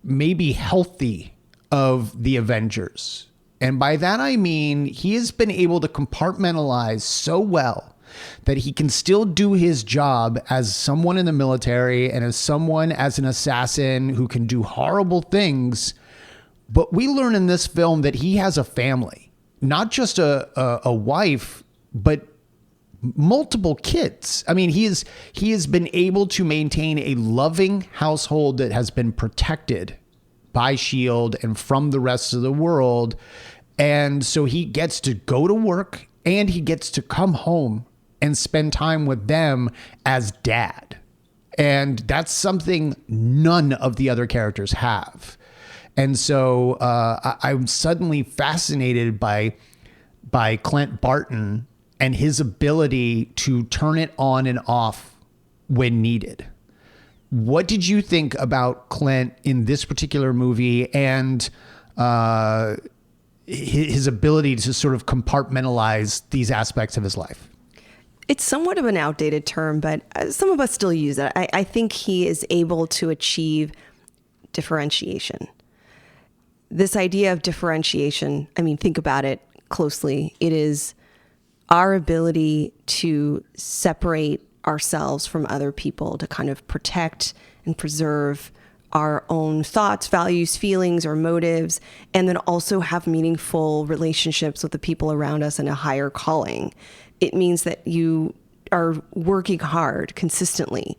maybe healthy of the Avengers. And by that I mean he has been able to compartmentalize so well that he can still do his job as someone in the military and as an assassin who can do horrible things. But we learn in this film that he has a family, not just a wife, but multiple kids. I mean, he has been able to maintain a loving household that has been protected by S.H.I.E.L.D. and from the rest of the world. And so he gets to go to work and he gets to come home and spend time with them as dad. And that's something none of the other characters have. And so I'm suddenly fascinated by Clint Barton and his ability to turn it on and off when needed. What did you think about Clint in this particular movie and his ability to sort of compartmentalize these aspects of his life? It's somewhat of an outdated term, but some of us still use it. I think he is able to achieve differentiation. This idea of differentiation, I mean, think about it closely. It is our ability to separate ourselves from other people, to kind of protect and preserve our own thoughts, values, feelings, or motives, and then also have meaningful relationships with the people around us in a higher calling. It means that you are working hard consistently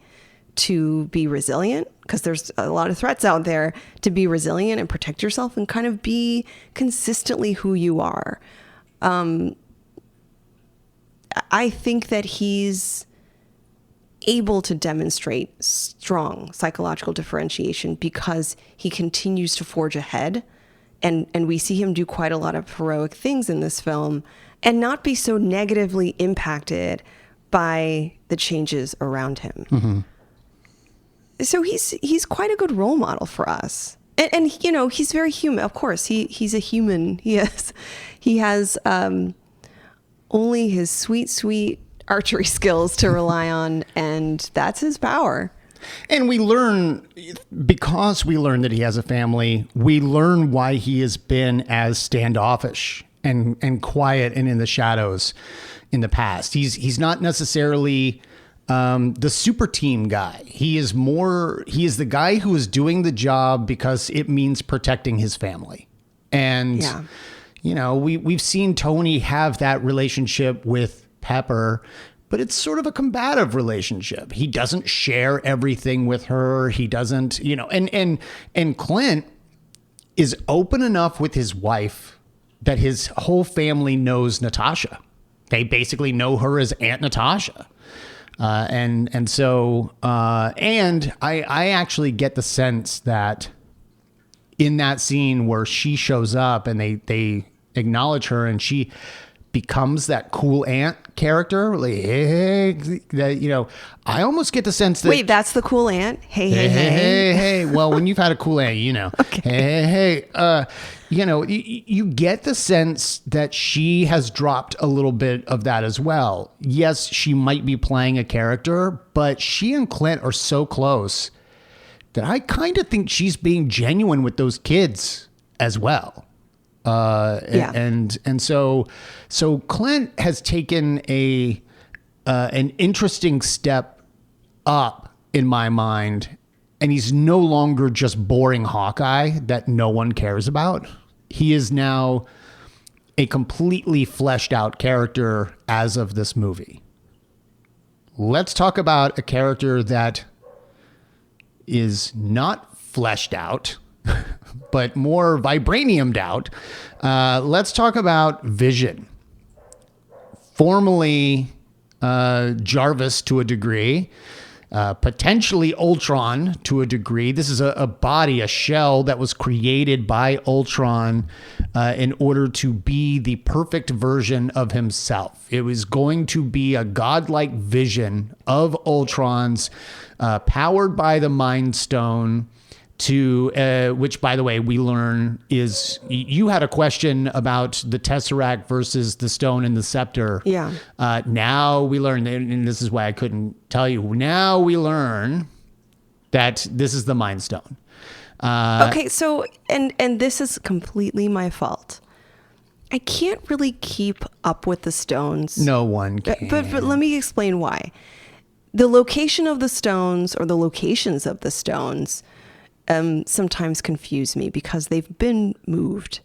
to be resilient, because there's a lot of threats out there, to be resilient and protect yourself and kind of be consistently who you are. I think that he's able to demonstrate strong psychological differentiation because he continues to forge ahead. And we see him do quite a lot of heroic things in this film and not be so negatively impacted by the changes around him. Mm-hmm. So he's quite a good role model for us. And you know, he's very human. Of course, he's a human. He has only his sweet archery skills to rely on, and that's his power. And because we learn that he has a family, we learn why he has been as standoffish and quiet and in the shadows in the past. He's not necessarily the super team guy. He is the guy who is doing the job because it means protecting his family. And, you know, we've seen Tony have that relationship with Pepper, but it's sort of a combative relationship. He doesn't share everything with her. He doesn't, you know, and Clint is open enough with his wife that his whole family knows Natasha. They basically know her as Aunt Natasha. And so I actually get the sense that in that scene where she shows up and they acknowledge her and she becomes that cool aunt character, like, hey, that, you know, I almost get the sense that... Wait, that's the cool aunt? Hey. Well, when you've had a cool aunt, you know. Okay. Hey. You know, you get the sense that she has dropped a little bit of that as well. Yes, she might be playing a character, but she and Clint are so close that I kind of think she's being genuine with those kids as well. And so Clint has taken an interesting step up in my mind, and he's no longer just boring Hawkeye that no one cares about. He is now a completely fleshed out character as of this movie. Let's talk about a character that is not fleshed out, but more vibraniumed out. Let's talk about Vision. Formerly Jarvis to a degree, potentially Ultron to a degree. This is a body, a shell that was created by Ultron in order to be the perfect version of himself. It was going to be a godlike vision of Ultron's, powered by the Mind Stone, to which, by the way, we learn is, you had a question about the Tesseract versus the Stone and the Scepter. Yeah. Now we learn, and this is why I couldn't tell you. Now we learn that this is the Mind Stone. Okay, so and this is completely my fault. I can't really keep up with the stones. No one can. But let me explain why. The location of the stones, or the locations of the stones, sometimes confuse me because they've been moved.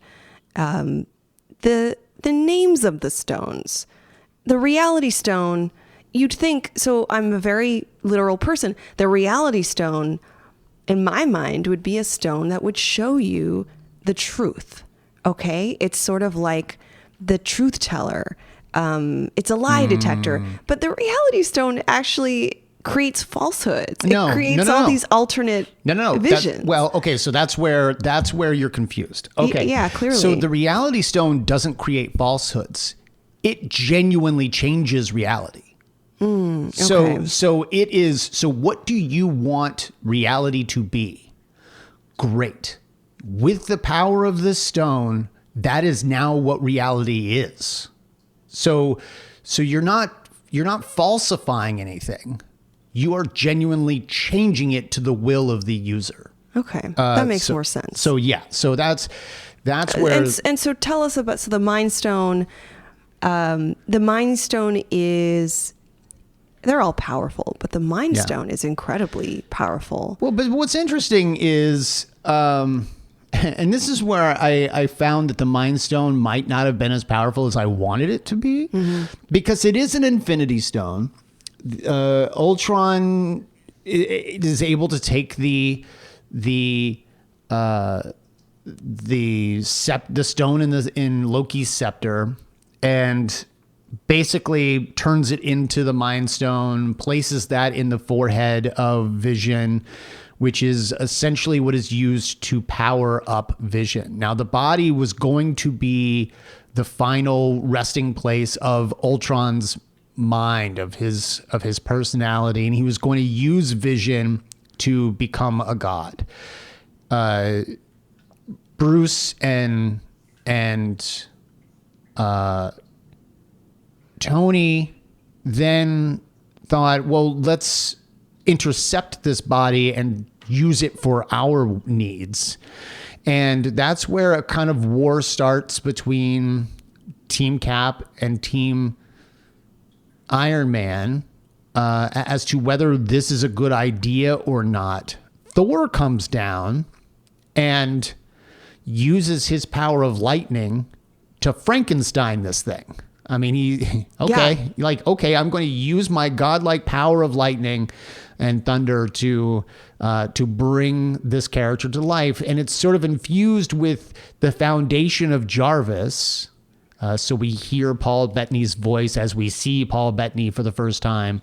The names of the stones, the reality stone, you'd think, so I'm a very literal person. The reality stone, in my mind, would be a stone that would show you the truth. Okay? It's sort of like the truth teller. It's a lie detector. But the reality stone actually creates falsehoods. It creates all these alternate visions. So that's where you're confused. Okay. Yeah, clearly. So the reality stone doesn't create falsehoods. It genuinely changes reality. Okay. So what do you want reality to be? Great. With the power of this stone, that is now what reality is. So you're not falsifying anything. You are genuinely changing it to the will of the user. Okay. That makes more sense. So that's where. And so tell us about, the Mind Stone. The Mind Stone is, they're all powerful, but the Mind Stone is incredibly powerful. Well, but what's interesting is, and this is where I found that the Mind Stone might not have been as powerful as I wanted it to be, because it is an Infinity Stone. Ultron is able to take the stone in Loki's scepter and basically turns it into the Mind Stone, places that in the forehead of Vision, which is essentially what is used to power up Vision. Now, the body was going to be the final resting place of Ultron's mind, of his personality, and he was going to use Vision to become a god. Bruce and Tony then thought, well, let's intercept this body and use it for our needs. And that's where a kind of war starts between Team Cap and Team Iron Man as to whether this is a good idea or not. Thor comes down and uses his power of lightning to Frankenstein this thing. I mean, I'm going to use my godlike power of lightning and thunder to bring this character to life. And it's sort of infused with the foundation of Jarvis. So we hear Paul Bettany's voice as we see Paul Bettany for the first time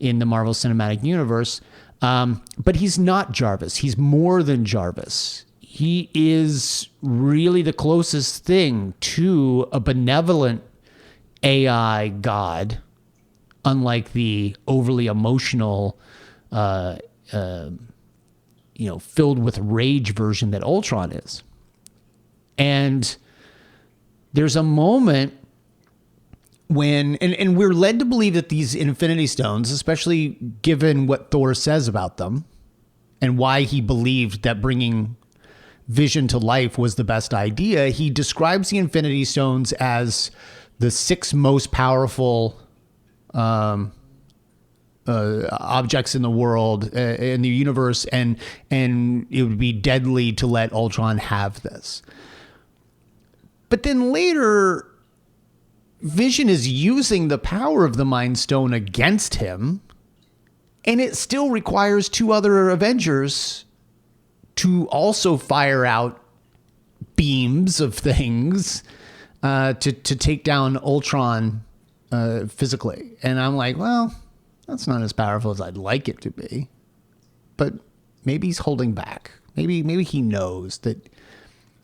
in the Marvel Cinematic Universe. But he's not Jarvis. He's more than Jarvis. He is really the closest thing to a benevolent AI god, unlike the overly emotional, filled with rage version that Ultron is. And there's a moment when, and we're led to believe that these Infinity Stones, especially given what Thor says about them and why he believed that bringing Vision to life was the best idea, he describes the Infinity Stones as the 6 most powerful objects in the world, in the universe, and it would be deadly to let Ultron have this. But then later, Vision is using the power of the Mind Stone against him, and it still requires 2 other Avengers to also fire out beams of things to take down Ultron physically. And I'm like, well, that's not as powerful as I'd like it to be. But maybe he's holding back. Maybe he knows that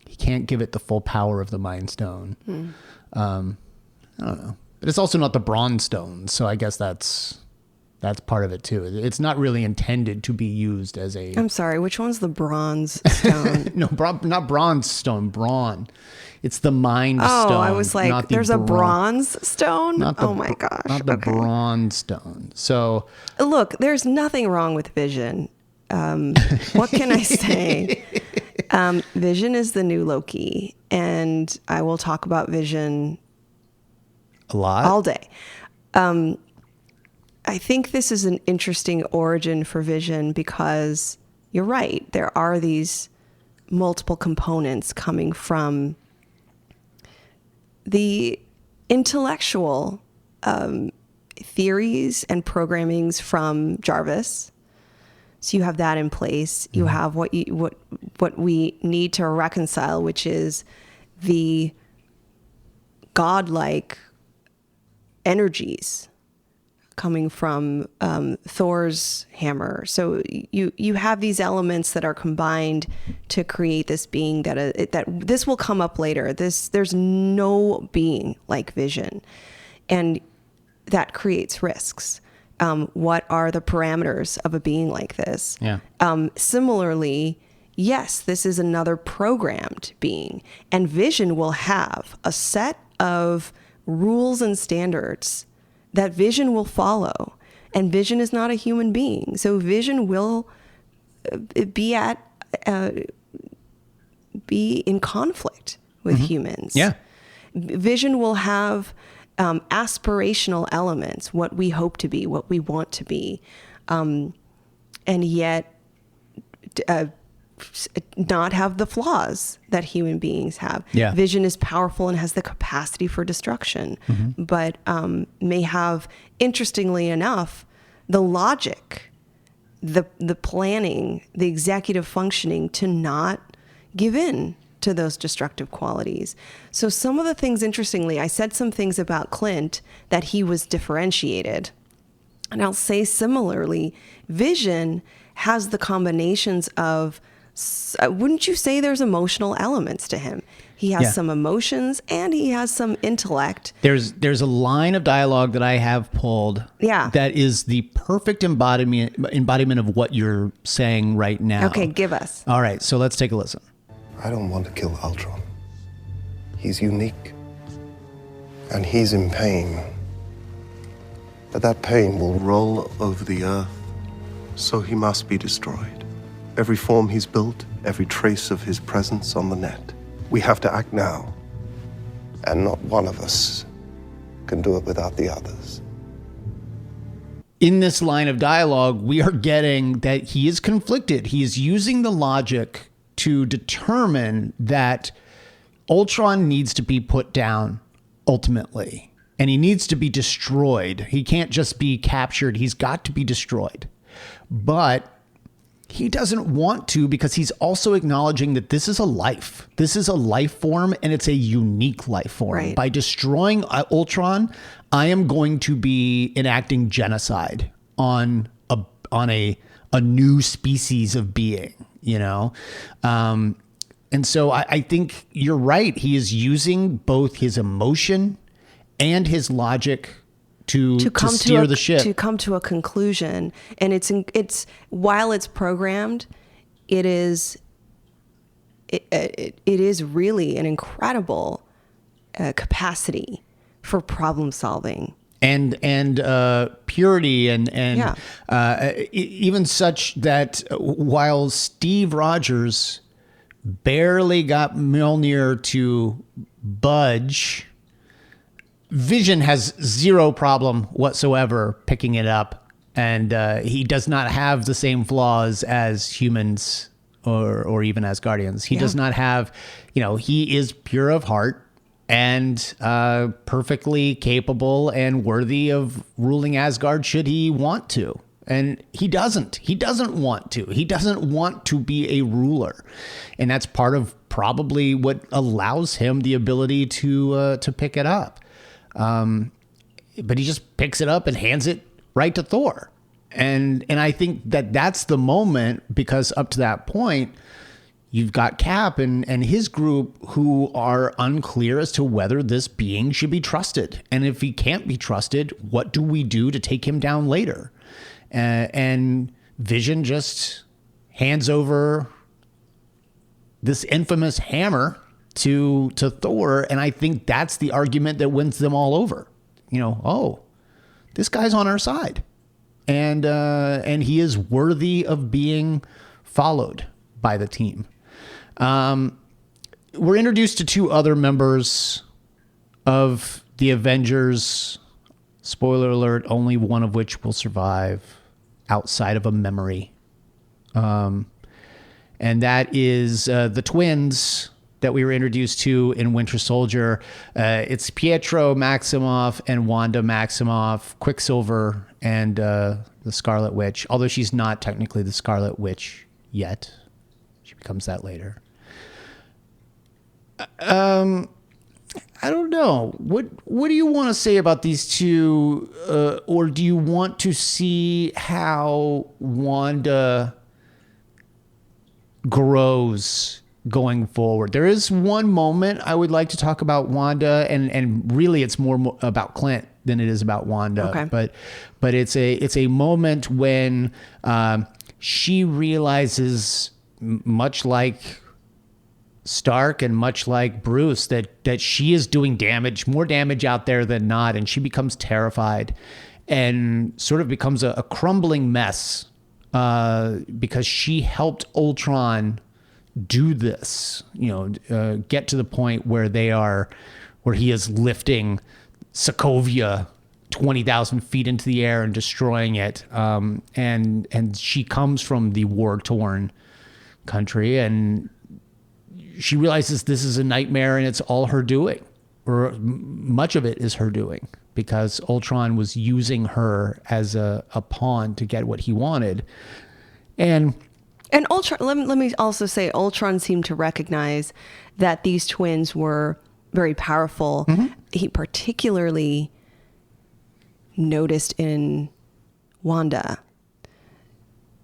he can't give it the full power of the Mind Stone. I don't know. But it's also not the Bronze Stone, so I guess that's part of it too. It's not really intended to be used as a... I'm sorry, which one's the Bronze Stone? No, not Bronze Stone, Brawn. It's the Mind Stone. Oh, I was like, there's a Bronze Stone? Oh my gosh. Not the Bronze Stone. So... Look, there's nothing wrong with Vision. What can I say? Vision is the new Loki, and I will talk about Vision a lot, all day. I think this is an interesting origin for Vision because you're right. There are these multiple components coming from the intellectual theories and programmings from Jarvis. So you have that in place. You have what we need to reconcile, which is the godlike energies coming from Thor's hammer. So you have these elements that are combined to create this being that this will come up later. There's no being like Vision, and that creates risks. What are the parameters of a being like this? Yeah. Similarly, yes, this is another programmed being, and Vision will have a set of rules and standards that Vision will follow. And Vision is not a human being. So Vision will be in conflict with humans. Yeah. Vision will have aspirational elements, what we hope to be, what we want to be, and yet not have the flaws that human beings have. Yeah. Vision is powerful and has the capacity for destruction, but may have, interestingly enough, the logic, the planning, the executive functioning to not give in to those destructive qualities. So some of the things, interestingly, I said some things about Clint that he was differentiated. And I'll say similarly, Vision has the combinations of, wouldn't you say there's emotional elements to him? He has some emotions and he has some intellect. There's a line of dialogue that I have pulled that is the perfect embodiment of what you're saying right now. Okay, give us. All right, so let's take a listen. I don't want to kill Ultron. He's unique. And he's in pain. But that pain will roll over the earth. So he must be destroyed. Every form he's built, every trace of his presence on the net. We have to act now. And not one of us can do it without the others. In this line of dialogue, we are getting that he is conflicted. He is using the logic to determine that Ultron needs to be put down ultimately, and he needs to be destroyed. He can't just be captured. He's got to be destroyed. But he doesn't want to, because he's also acknowledging that this is a life. This is a life form, and it's a unique life form. Right. By destroying Ultron, I am going to be enacting genocide on a new species of being, you know? And so I think you're right. He is using both his emotion and his logic to steer the ship, to come to a conclusion. And it's while it's programmed, it is really an incredible capacity for problem solving and purity and even such that while Steve Rogers barely got Mjolnir to budge, Vision has zero problem whatsoever picking it up, and he does not have the same flaws as humans or even as Guardians. He does not have, he is pure of heart and perfectly capable and worthy of ruling Asgard should he want to. And he doesn't. He doesn't want to. He doesn't want to be a ruler. And that's part of probably what allows him the ability to pick it up. But he just picks it up and hands it right to Thor. And I think that's the moment, because up to that point, you've got Cap and his group who are unclear as to whether this being should be trusted. And if he can't be trusted, what do we do to take him down later? And Vision just hands over this infamous hammer to Thor, and I think that's the argument that wins them all over. This guy's on our side, and he is worthy of being followed by the team. We're introduced to two other members of the Avengers. Spoiler alert, only one of which will survive outside of a memory. And that is the twins, that we were introduced to in Winter Soldier. It's Pietro Maximoff and Wanda Maximoff, Quicksilver, and the Scarlet Witch, although she's not technically the Scarlet Witch yet. She becomes that later. I don't know. What do you want to say about these two? Or do you want to see how Wanda grows going forward? There is one moment I would like to talk about Wanda, and really it's more about Clint than it is about Wanda. Okay. But it's a moment when she realizes, much like Stark and much like Bruce, that she is doing more damage out there than not, and she becomes terrified and sort of becomes a crumbling mess because she helped Ultron do this, get to the point where he is lifting Sokovia 20,000 feet into the air and destroying it. And she comes from the war-torn country, and she realizes this is a nightmare and it's all her doing, or much of it is her doing, because Ultron was using her as a pawn to get what he wanted. And Ultron, let me also say, Ultron seemed to recognize that these twins were very powerful. Mm-hmm. He particularly noticed in Wanda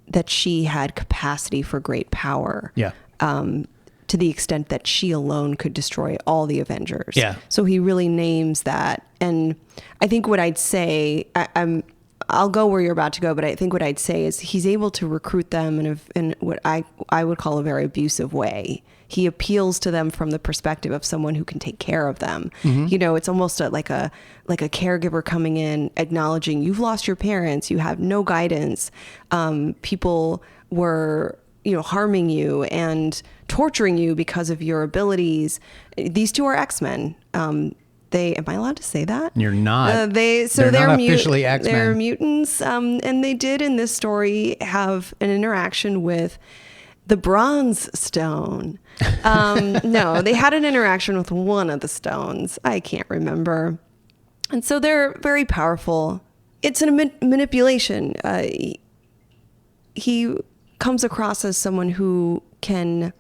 that she had capacity for great power. Yeah. To the extent that she alone could destroy all the Avengers. Yeah. So he really names that. And I think what I'd say, I'll go where you're about to go, but I think what I'd say is he's able to recruit them in what I would call a very abusive way. He appeals to them from the perspective of someone who can take care of them. Mm-hmm. It's almost like a caregiver coming in, acknowledging you've lost your parents, you have no guidance. People were harming you and torturing you because of your abilities. These two are X-Men. Am I allowed to say that? You're not. They're not officially X-Men. They're mutants. And they did in this story have an interaction with the Bronze Stone. No, they had an interaction with one of the stones. I can't remember. And so they're very powerful. It's a manipulation. He comes across as someone who can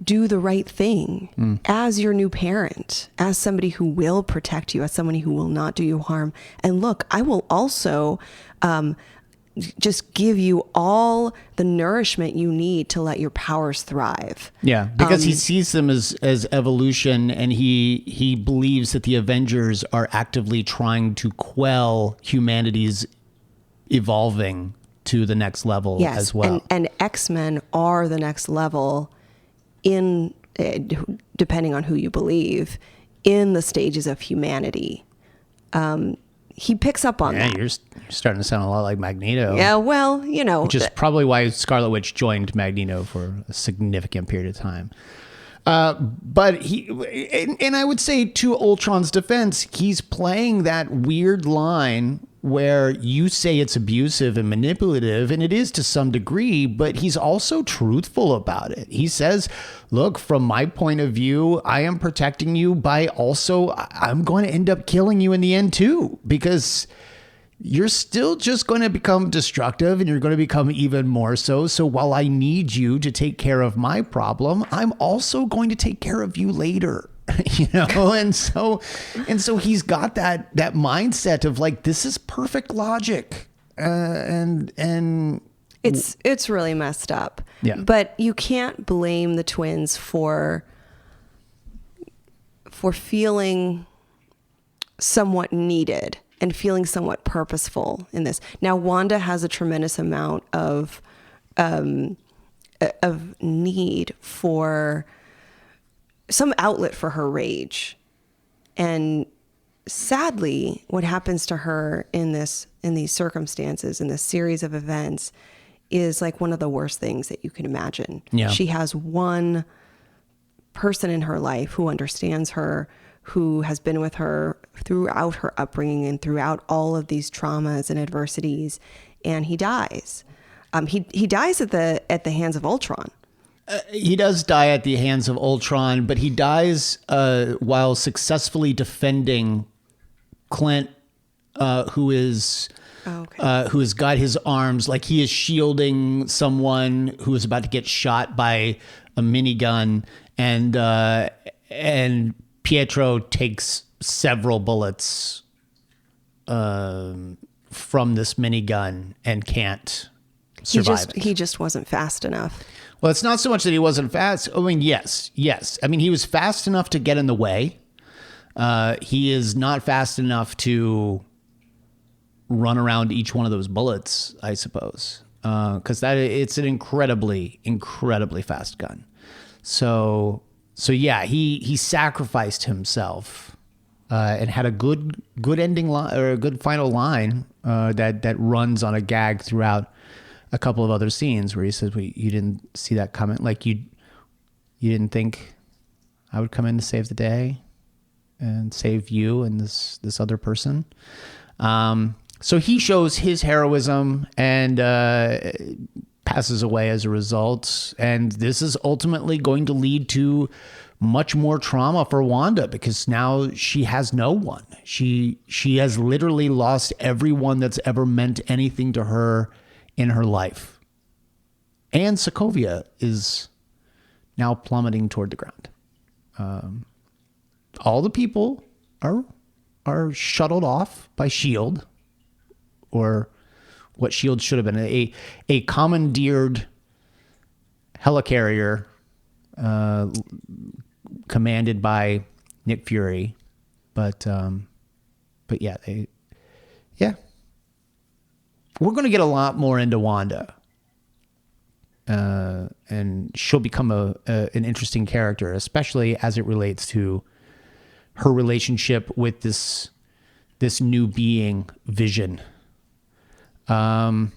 do the right thing as your new parent, as somebody who will protect you, as somebody who will not do you harm. And look, I will also just give you all the nourishment you need to let your powers thrive. Yeah, because he sees them as evolution, and he believes that the Avengers are actively trying to quell humanity's evolving to the next level as well. And X-Men are the next level in, depending on who you believe, in the stages of humanity. He picks up on that. You're starting to sound a lot like Magneto. Yeah, well, Which is probably why Scarlet Witch joined Magneto for a significant period of time. But I would say, to Ultron's defense, he's playing that weird line where you say it's abusive and manipulative, and it is to some degree, but he's also truthful about it. He says, look, from my point of view, I am protecting you by also, I'm going to end up killing you in the end too, because you're still just going to become destructive, and you're going to become even more so. So while I need you to take care of my problem, I'm also going to take care of you later. And so he's got that mindset of like, this is perfect logic. And it's really messed up. Yeah. But you can't blame the twins for feeling somewhat needed and feeling somewhat purposeful in this. Now, Wanda has a tremendous amount of need for some outlet for her rage. And sadly, what happens to her in these circumstances, in this series of events, is like one of the worst things that you can imagine. Yeah. She has one person in her life who understands her, who has been with her throughout her upbringing and throughout all of these traumas and adversities, and he dies. He dies at the hands of Ultron. He does die at the hands of Ultron, but he dies while successfully defending Clint, who has got his arms, like he is shielding someone who is about to get shot by a minigun, and Pietro takes several bullets from this minigun and can't survive it. He just wasn't fast enough. Well, it's not so much that he wasn't fast. I mean, yes. I mean, he was fast enough to get in the way. He is not fast enough to run around each one of those bullets, I suppose, because it's an incredibly, incredibly fast gun. So yeah, he sacrificed himself and had a good ending line, or a good final line that runs on a gag throughout a couple of other scenes where he says, "You didn't see that coming. Like you didn't think I would come in to save the day and save you and this other person." So he shows his heroism and passes away as a result. And this is ultimately going to lead to much more trauma for Wanda, because now she has no one. She has literally lost everyone that's ever meant anything to her in her life. And Sokovia is now plummeting toward the ground. All the people are shuttled off by S.H.I.E.L.D., or what S.H.I.E.L.D. should have been, a commandeered helicarrier commanded by Nick Fury. But yeah, we're going to get a lot more into Wanda. And she'll become an interesting character, especially as it relates to her relationship with this new being, Vision. What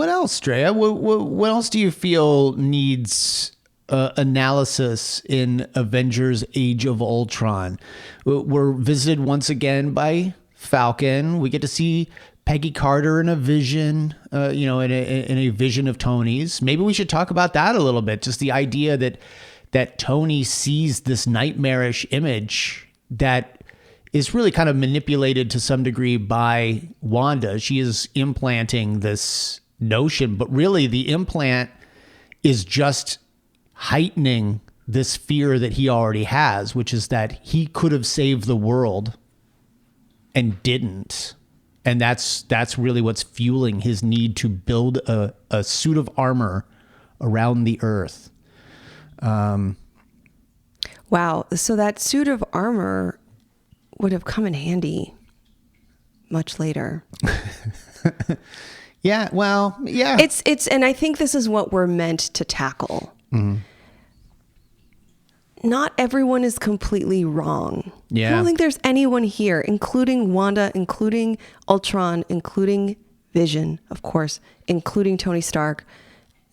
else, Drea? What else do you feel needs analysis in Avengers: Age of Ultron? We're visited once again by Falcon. We get to see Peggy Carter in a vision, in a vision of Tony's. Maybe we should talk about that a little bit. Just the idea that Tony sees this nightmarish image that is really kind of manipulated to some degree by Wanda. She is implanting this notion, but really the implant is just heightening this fear that he already has, which is that he could have saved the world and didn't. And that's really what's fueling his need to build a suit of armor around the Earth. Wow. So that suit of armor would have come in handy much later. Yeah, well, yeah. It's and I think this is what we're meant to tackle. Mm-hmm. Not everyone is completely wrong. Yeah. I don't think there's anyone here, including Wanda, including Ultron, including Vision, of course, including Tony Stark,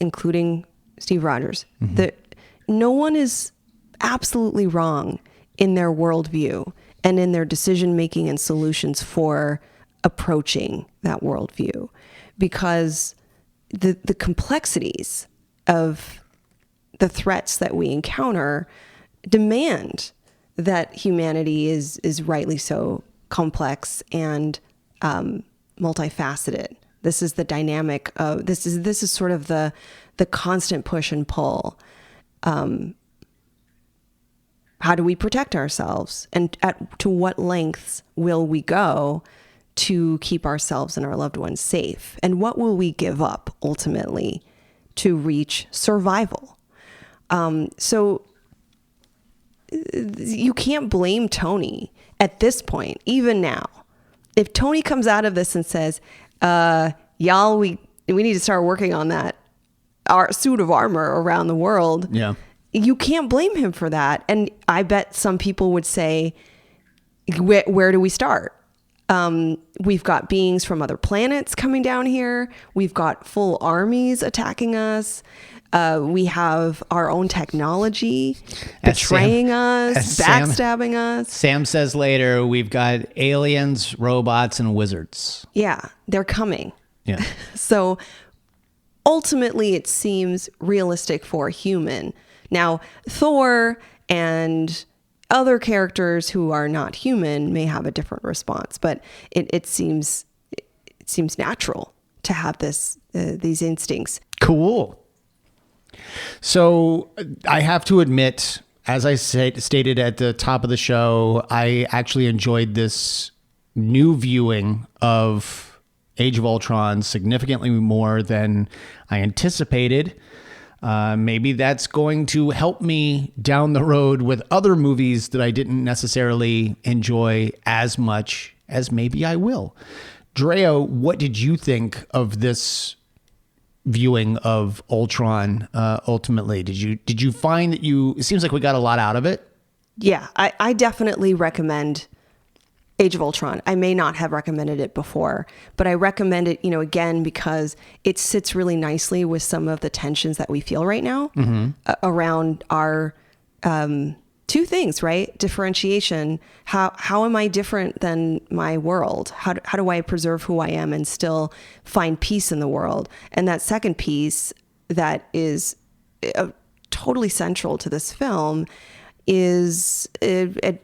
including Steve Rogers. Mm-hmm. No one is absolutely wrong in their worldview and in their decision-making and solutions for approaching that worldview, because the complexities of the threats that we encounter demand that humanity is rightly so complex and multifaceted. This is the dynamic of this is sort of the constant push and pull. How do we protect ourselves, and to what lengths will we go to keep ourselves and our loved ones safe? And what will we give up ultimately to reach survival? So you can't blame Tony at this point, even now. If Tony comes out of this and says, y'all, we need to start working on our suit of armor around the world. Yeah. You can't blame him for that. And I bet some people would say, where do we start? We've got beings from other planets coming down here. We've got full armies attacking us. We have our own technology betraying us, backstabbing us. Sam says later, we've got aliens, robots, and wizards. Yeah, they're coming. Yeah. So ultimately it seems realistic for a human. Now, Thor and other characters who are not human may have a different response, but it seems natural to have these instincts. Cool. So I have to admit, as I stated at the top of the show, I actually enjoyed this new viewing of Age of Ultron significantly more than I anticipated. Maybe that's going to help me down the road with other movies that I didn't necessarily enjoy as much as maybe I will. Drea, what did you think of this viewing of Ultron ultimately? Did you find that it seems like we got a lot out of it? Yeah, I definitely recommend Age of Ultron. I may not have recommended it before, but I recommend it, again, because it sits really nicely with some of the tensions that we feel right now around our two things, right? Differentiation. How am I different than my world? How do I preserve who I am and still find peace in the world? And that second piece that is totally central to this film is to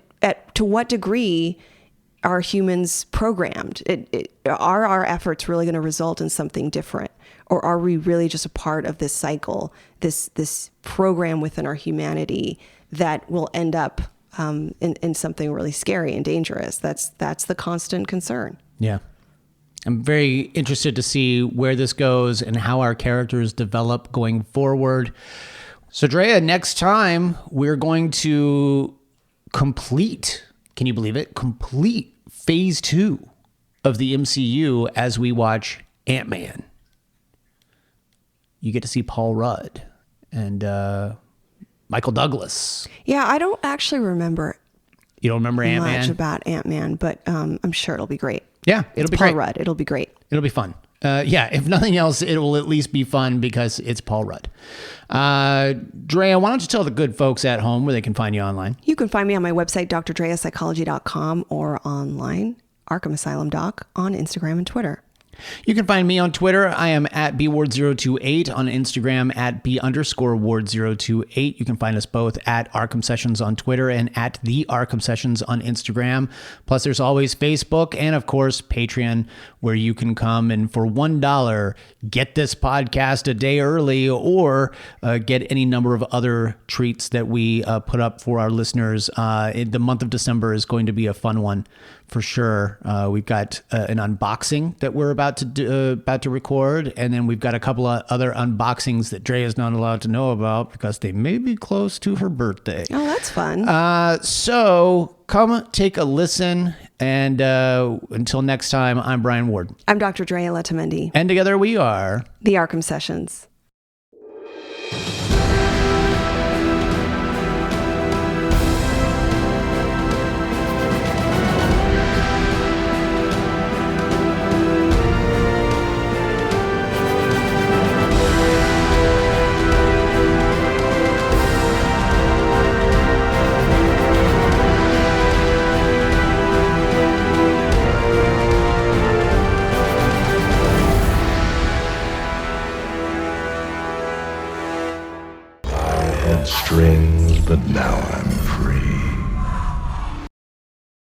what degree are humans programmed? Are our efforts really going to result in something different? Or are we really just a part of this cycle, this program within our humanity that will end up in something really scary and dangerous? That's the constant concern. Yeah. I'm very interested to see where this goes and how our characters develop going forward. So, Drea, next time we're going to complete, can you believe it? Complete phase 2 of the MCU as we watch Ant-Man. You get to see Paul Rudd and Michael Douglas. Yeah, I don't actually remember. You don't remember Ant-Man? Much about Ant-Man, but I'm sure it'll be great. Yeah, it'll be Paul great. Rudd. It'll be great. It'll be fun. Yeah, if nothing else, it will at least be fun because it's Paul Rudd. Drea, why don't you tell the good folks at home where they can find you online? You can find me on my website, drdreapsychology.com, or online, Arkham Asylum Doc, on Instagram and Twitter. You can find me on Twitter. I am at bward028, on Instagram at b_ward028. You can find us both at Arkham Sessions on Twitter and at the Arkham Sessions on Instagram. Plus, there's always Facebook and, of course, Patreon, where you can come and for $1 get this podcast a day early or get any number of other treats that we put up for our listeners. The month of December is going to be a fun one for sure. We've got an unboxing that we're about to record, and then we've got a couple of other unboxings that Drea is not allowed to know about because they may be close to her birthday. Oh, that's fun. So come take a listen, and until next time, I'm Brian Ward. I'm Dr. Drea Letamendi. And together we are the Arkham Sessions. Strings, but now I'm free.